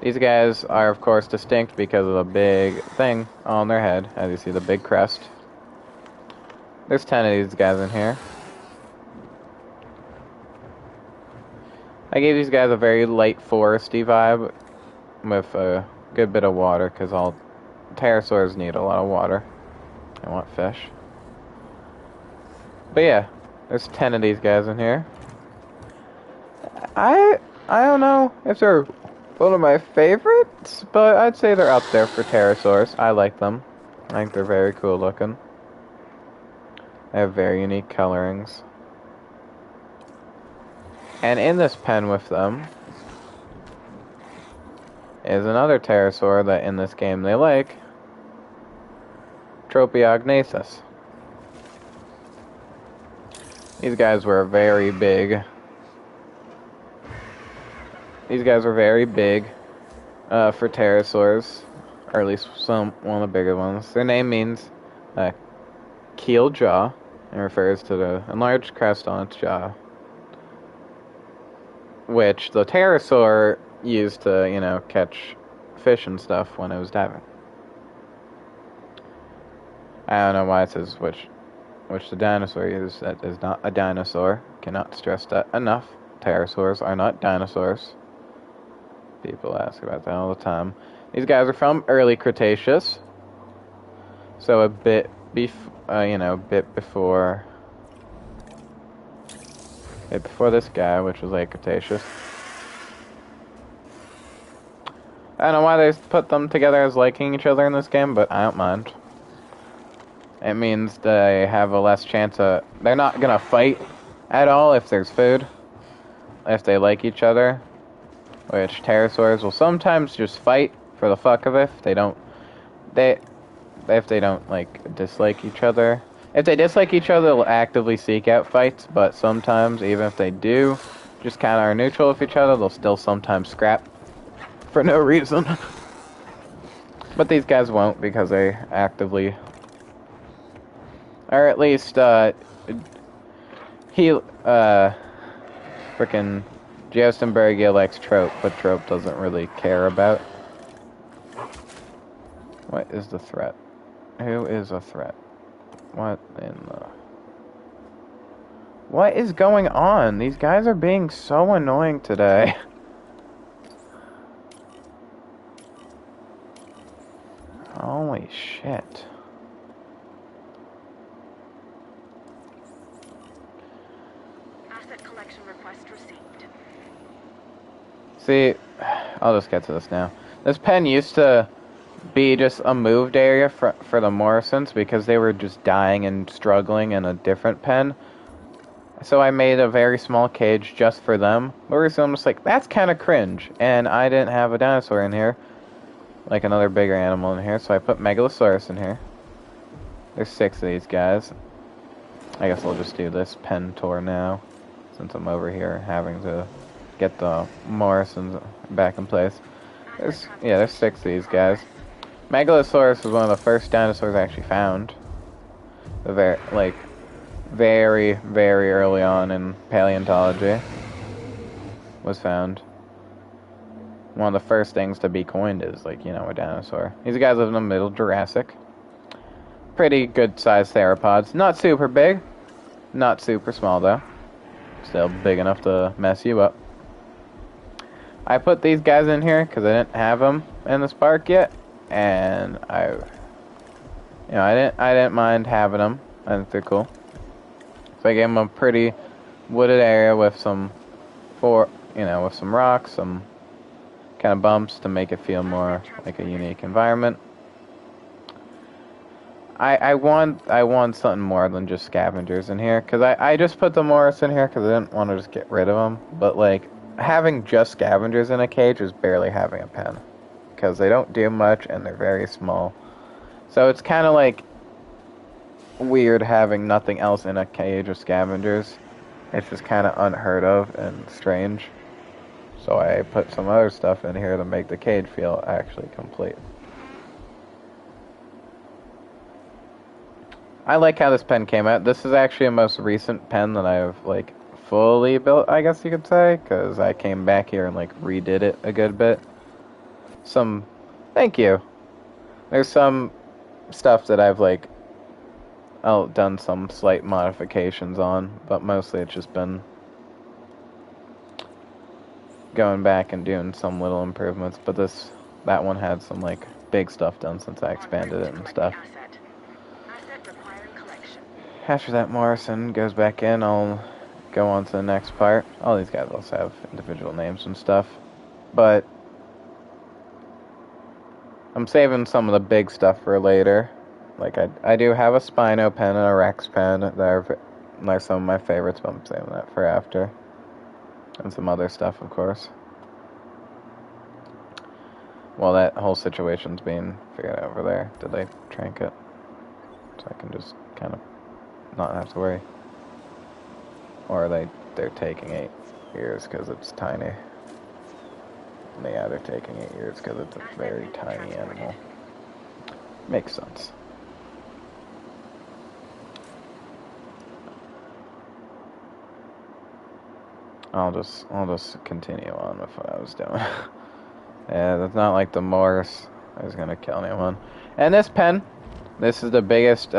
These guys are of course distinct because of the big thing on their head, as you see the big crest. There's 10 of these guys in here. I gave these guys a very light foresty vibe with a good bit of water, because all pterosaurs need a lot of water. I want fish. But yeah, there's 10 of these guys in here. I don't know if they're one of my favorites, but I'd say they're up there for pterosaurs. I like them. I think they're very cool looking. They have very unique colorings. And in this pen with them is another pterosaur that in this game they like, Tropiognathus. These guys were very big. These guys were very big for pterosaurs, or at least one of the bigger ones. Their name means keel jaw, and refers to the enlarged crest on its jaw, which the pterosaur used to, catch fish and stuff when it was diving. I don't know why it says which the dinosaur is. That is not a dinosaur. Cannot stress that enough. Pterosaurs are not dinosaurs. People ask about that all the time. These guys are from early Cretaceous, so a bit before this guy, which was late Cretaceous. I don't know why they put them together as liking each other in this game, but I don't mind. It means they have a less chance of... They're not gonna fight at all if there's food. If they like each other. Which pterosaurs will sometimes just fight for the fuck of it. If they don't... If they don't, like, dislike each other. If they dislike each other, they'll actively seek out fights. But sometimes, even if they do just kind of are neutral with each other, they'll still sometimes scrap for no reason. But these guys won't because they actively... Or at least, frickin' Geostenbergia likes Trope, but Trope doesn't really care about. What is the threat? Who is a threat? What in the... What is going on? These guys are being so annoying today. Holy shit. Asset collection request received. See, I'll just get to this now. This pen used to be just a moved area for the Morrisons because they were just dying and struggling in a different pen. So I made a very small cage just for them. But recently I'm just like, that's kind of cringe. And I didn't have a dinosaur in here. Like another bigger animal in here. So I put Megalosaurus in here. There's 6 of these guys. I guess I'll just do this pen tour now. Since I'm over here having to get the Morrisons back in place. There's 6 of these guys. Megalosaurus was one of the first dinosaurs I actually found. Very, very early on in paleontology was found. One of the first things to be coined is, like, you know, a dinosaur. These guys live in the middle Jurassic. Pretty good sized theropods. Not super big. Not super small, though. Still big enough to mess you up. I put these guys in here because I didn't have them in this park yet. And I didn't mind having them. I think they're cool. So I gave them a pretty wooded area with some rocks, some kind of bumps to make it feel more like a unique environment. I want something more than just scavengers in here, because I just put the Morris in here because I didn't want to just get rid of them. But, like, having just scavengers in a cage is barely having a pen, because they don't do much and they're very small. So it's kind of like weird having nothing else in a cage of scavengers. It's just kind of unheard of and strange. So I put some other stuff in here to make the cage feel actually complete. I like how this pen came out. This is actually a most recent pen that I've, like, fully built, I guess you could say, because I came back here and, like, redid it a good bit. Thank you. There's some stuff that I've, like, done some slight modifications on, but mostly it's just been going back and doing some little improvements. But that one had some, like, big stuff done since I expanded it and stuff. After that, Morrison goes back in. I'll go on to the next part. All these guys also have individual names and stuff, but I'm saving some of the big stuff for later. Like, I do have a Spino pen and a Rex pen that are some of my favorites, but I'm saving that for after. And some other stuff, of course. While that whole situation's being figured out over there. Did they trank it? So I can just kind of not have to worry. Or they're taking 8 years because it's tiny. Yeah, they're taking 8 years because it's a very tiny animal. Makes sense. I'll just continue on with what I was doing. Yeah, that's not like the Morse is gonna kill anyone. And this pen This is the biggest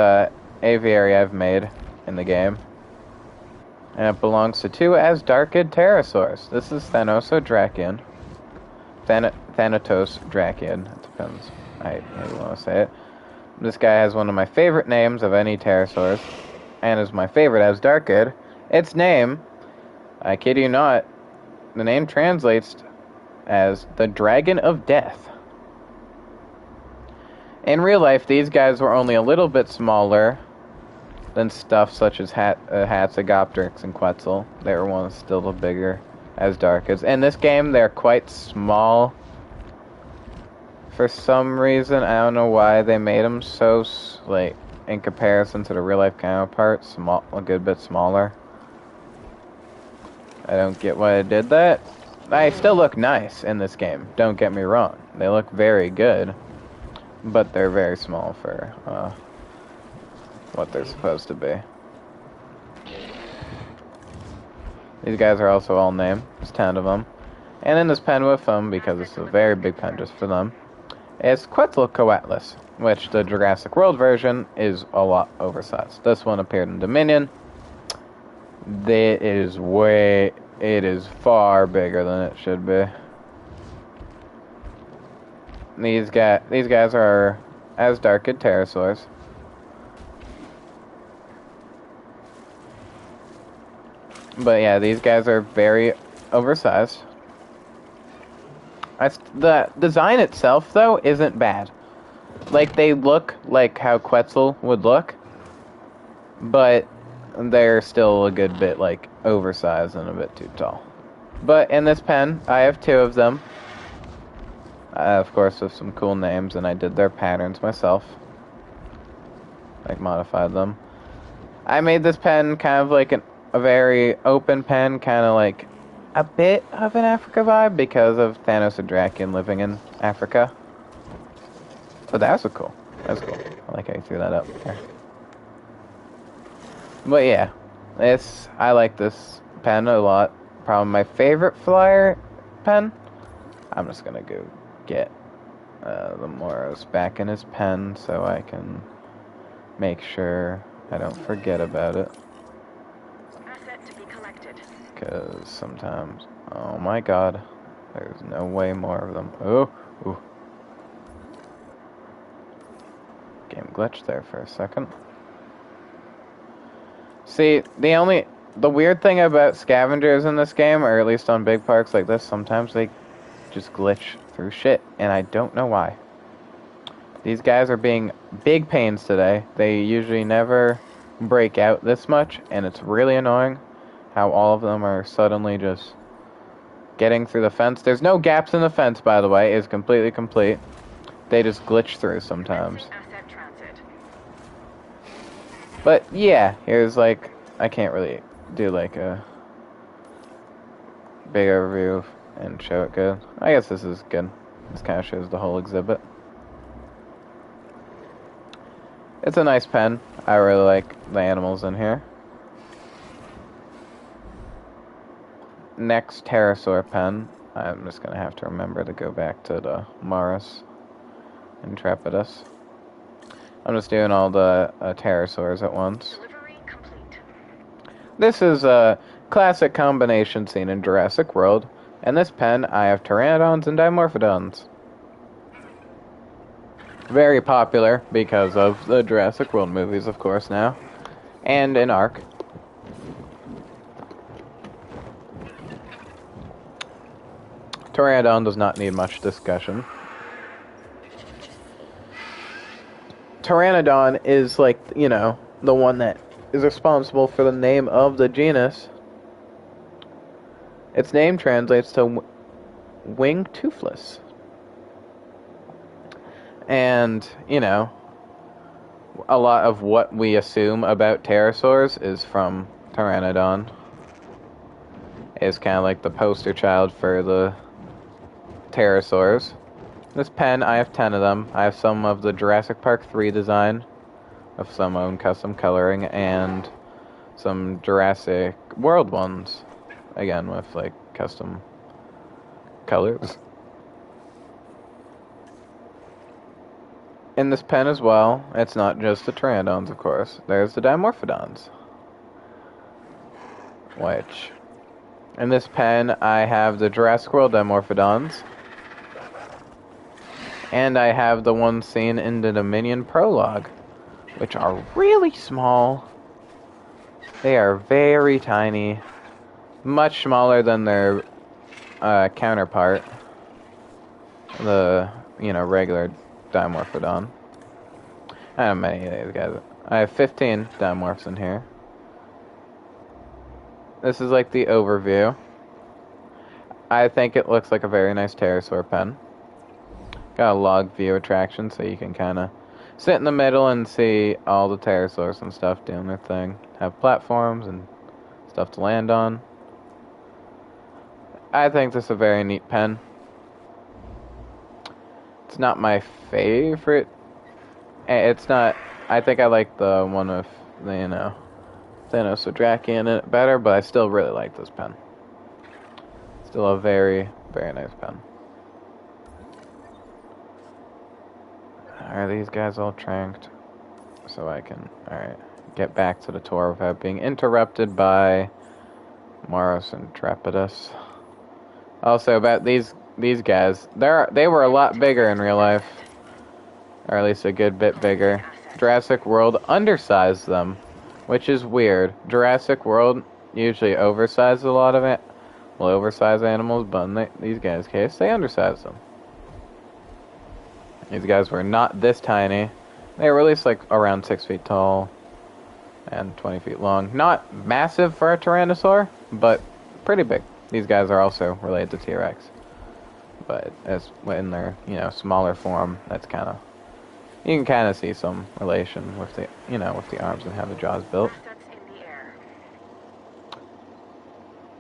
aviary I've made in the game. And it belongs to two Asdarkid pterosaurs. This is Thanosodrakian. Thanatos Drakian. It depends how you want to say it. This guy has one of my favorite names of any pterosaurs, and is my favorite Asdarkid. Its name, I kid you not, the name translates as the Dragon of Death. In real life, these guys were only a little bit smaller than stuff such as Hatzegopteryx and Quetzal. They were one of still the bigger Asdarkids. In this game, they're quite small. For some reason, I don't know why they made them so, like, in comparison to the real-life counterpart, a good bit smaller. I don't get why I did that. They still look nice in this game, don't get me wrong. They look very good, but they're very small for what they're supposed to be. These guys are also all named. There's 10 of them. And in this pen with them, because it's a very big pen just for them, is Quetzalcoatlus, which the Jurassic World version is a lot oversized. This one appeared in Dominion. It is far bigger than it should be. These guys are Asdarkid pterosaurs. But yeah, these guys are very oversized. The design itself, though, isn't bad. Like, they look like how Quetzal would look, but they're still a good bit, like, oversized and a bit too tall. But in this pen, I have 2 of them. Of course, with some cool names, and I did their patterns myself. Like, modified them. I made this pen kind of like a very open pen, kind of like a bit of an Africa vibe because of Thanosodrakian living in Africa. But that was cool. That's cool. I like how you threw that up there. But yeah, I like this pen a lot. Probably my favorite flyer pen. I'm just gonna go get the Moros back in his pen so I can make sure I don't forget about it. Asset to be collected. Because sometimes, oh my god, there's no way more of them. Oh, ooh. Game glitched there for a second. See, the weird thing about scavengers in this game, or at least on big parks like this, sometimes they just glitch through shit, and I don't know why. These guys are being big pains today. They usually never break out this much, and it's really annoying how all of them are suddenly just getting through the fence. There's no gaps in the fence, by the way. It's completely complete. They just glitch through sometimes. Asset transit. But yeah, here's like, I can't really do like a big overview and show it good. I guess this is good. This kind of shows the whole exhibit. It's a nice pen. I really like the animals in here. Next pterosaur pen. I'm just going to have to remember to go back to the Maris Intrepidus. I'm just doing all the pterosaurs at once. Delivery complete. This is a classic combination seen in Jurassic World. In this pen, I have pteranodons and dimorphodons. Very popular because of the Jurassic World movies, of course, now. And in Ark. Pteranodon does not need much discussion. Pteranodon is like, you know, the one that is responsible for the name of the genus. Its name translates to winged toothless. And, you know, a lot of what we assume about pterosaurs is from Pteranodon. It's kind of like the poster child for the pterosaurs. This pen, I have 10 of them. I have some of the Jurassic Park 3 design, of some own custom coloring, and some Jurassic World ones, again with like custom colors. in this pen as well, it's not just the Pteranodons, of course. There's the Dimorphodons. Which, in this pen, I have the Jurassic World Dimorphodons. And I have the ones seen in the Dominion Prologue, which are really small. They are very tiny. Much smaller than their counterpart. The, regular Dimorphodon. I don't have many of these guys. I have 15 Dimorphs in here. This is like the overview. I think it looks like a very nice pterosaur pen. Got a log view attraction, so you can kind of sit in the middle and see all the pterosaurs and stuff doing their thing. Have platforms and stuff to land on. I think this is a very neat pen. It's not my favorite. It's not. I think I like the one with the, Thanos with Draki in it better, but I still really like this pen. Still a very, very nice pen. Are these guys all tranked? So I can, get back to the tour without being interrupted by Moros and Trepidus. Also, about these guys, they were a lot bigger in real life. Or at least a good bit bigger. Jurassic World undersized them, which is weird. Jurassic World usually oversized a lot of it. Well, oversized animals, but in these guys' case, they undersized them. These guys were not this tiny. They were at least like around 6 feet tall and 20 feet long. Not massive for a Tyrannosaur, but pretty big. These guys are also related to T-Rex. But as in their, smaller form, that's kind of, you can kind of see some relation with the, with the arms and how the jaw's built.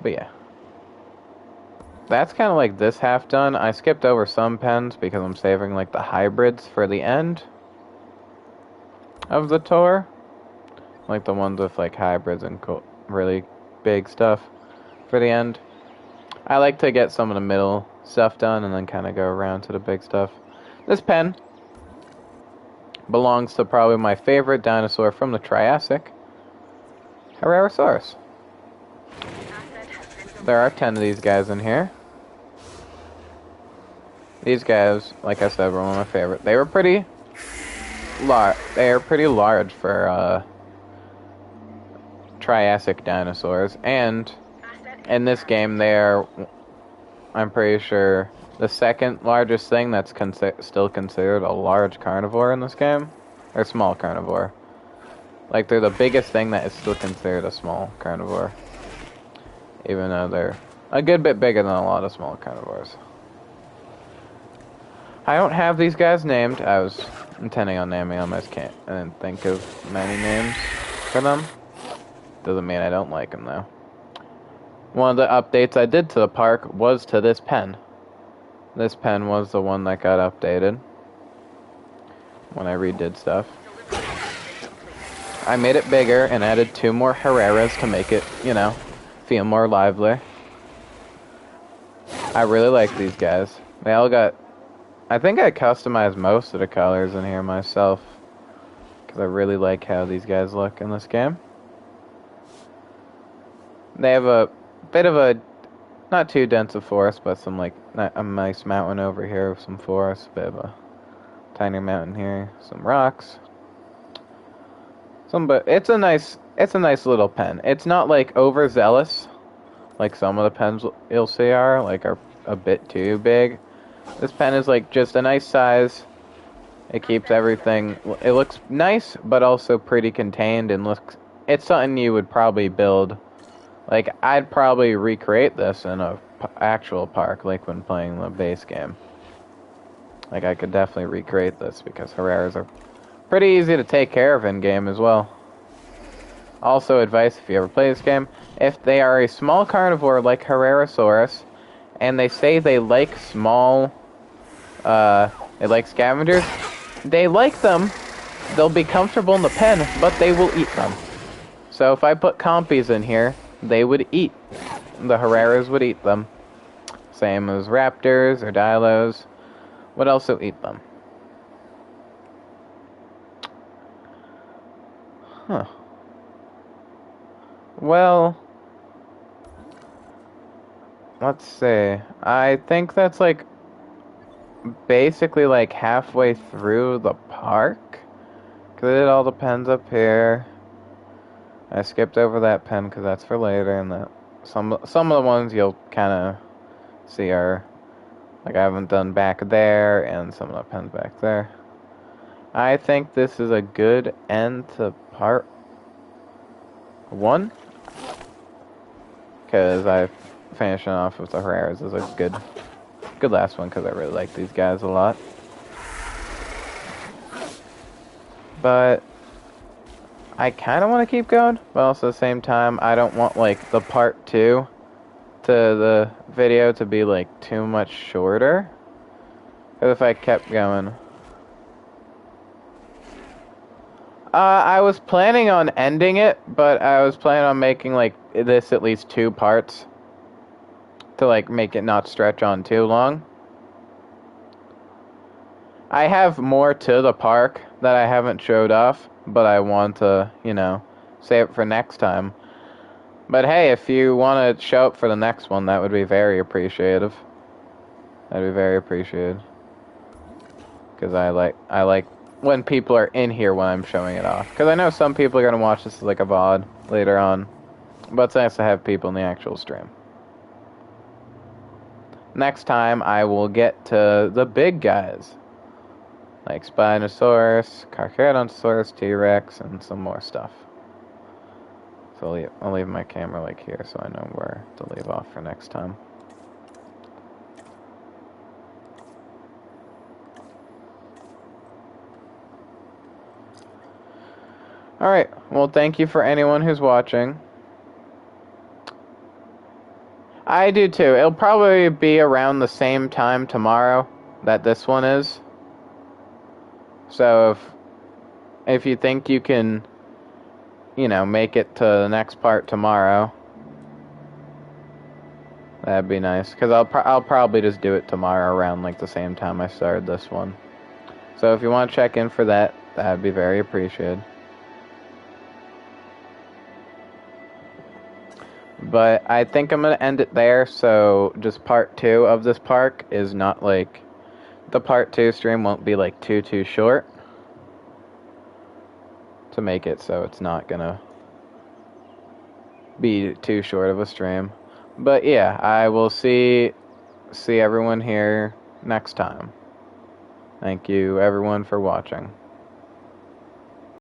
But yeah. That's kind of like this half done. I skipped over some pens because I'm saving like the hybrids for the end of the tour. Like the ones with like hybrids and really big stuff for the end. I like to get some of the middle stuff done and then kind of go around to the big stuff. This pen belongs to probably my favorite dinosaur from the Triassic, Herrerasaurus. There are 10 of these guys in here. These guys, like I said, were one of my favorite. They were pretty large. They are pretty large for Triassic dinosaurs, and in this game, they are, I'm pretty sure, the second largest thing that's still considered a large carnivore in this game, or small carnivore. Like they're the biggest thing that is still considered a small carnivore, even though they're a good bit bigger than a lot of small carnivores. I don't have these guys named. I was intending on naming them. I just can't. I didn't think of many names for them. Doesn't mean I don't like them, though. One of the updates I did to the park was to this pen. This pen was the one that got updated when I redid stuff. I made it bigger and added 2 more Herreras to make it, feel more lively. I really like these guys. They all got... I think I customized most of the colors in here myself, because I really like how these guys look in this game. They have a bit of a, not too dense a forest, but some like a nice mountain over here with some forest, a bit of a tinier mountain here, some rocks. But it's a nice little pen. It's not like overzealous, like some of the pens you'll see are a bit too big. This pen is like just a nice size. It keeps everything, it looks nice, but also pretty contained, and it's something you would probably build. Like, I'd probably recreate this in a actual park, like when playing the base game. Like, I could definitely recreate this, because Herreras are pretty easy to take care of in-game as well. Also, advice, if you ever play this game, if they are a small carnivore like Herrerasaurus, and they say they like small, they like scavengers, they like them, they'll be comfortable in the pen, but they will eat them. So if I put compies in here, they would eat. The Herreras would eat them. Same as raptors or dilos would also eat them. Huh. Well, let's see. I think that's like basically like halfway through the park. Because it all depends up here. I skipped over that pen because that's for later, and that some of the ones you'll kind of see are like I haven't done back there, and some of the pens back there. I think this is a good end to part 1 because I finishing off with the Herreras is a good last one because I really like these guys a lot. But I kind of want to keep going, but also at the same time, I don't want like the part 2 to the video to be like too much shorter. Because if I kept going, I was planning on ending it, but I was planning on making like this at least 2 parts to like make it not stretch on too long. I have more to the park that I haven't showed off, but I want to, save it for next time. But hey, if you want to show up for the next one, that would be very appreciative. That'd be very appreciated. Because I like when people are in here when I'm showing it off. Because I know some people are going to watch this as like a VOD later on. But it's nice to have people in the actual stream. Next time, I will get to the big guys. Like Spinosaurus, Carcharodontosaurus, T-Rex, and some more stuff. So I'll leave my camera like here so I know where to leave off for next time. Alright, well thank you for anyone who's watching. I do too. It'll probably be around the same time tomorrow that this one is. So if you think you can, make it to the next part tomorrow, that'd be nice. Because I'll probably just do it tomorrow around like the same time I started this one. So if you want to check in for that, that'd be very appreciated. But I think I'm going to end it there, so just part 2 of this park is not like... The part 2 stream won't be like too short. To make it so it's not going to be too short of a stream. But yeah, I will see everyone here next time. Thank you everyone for watching.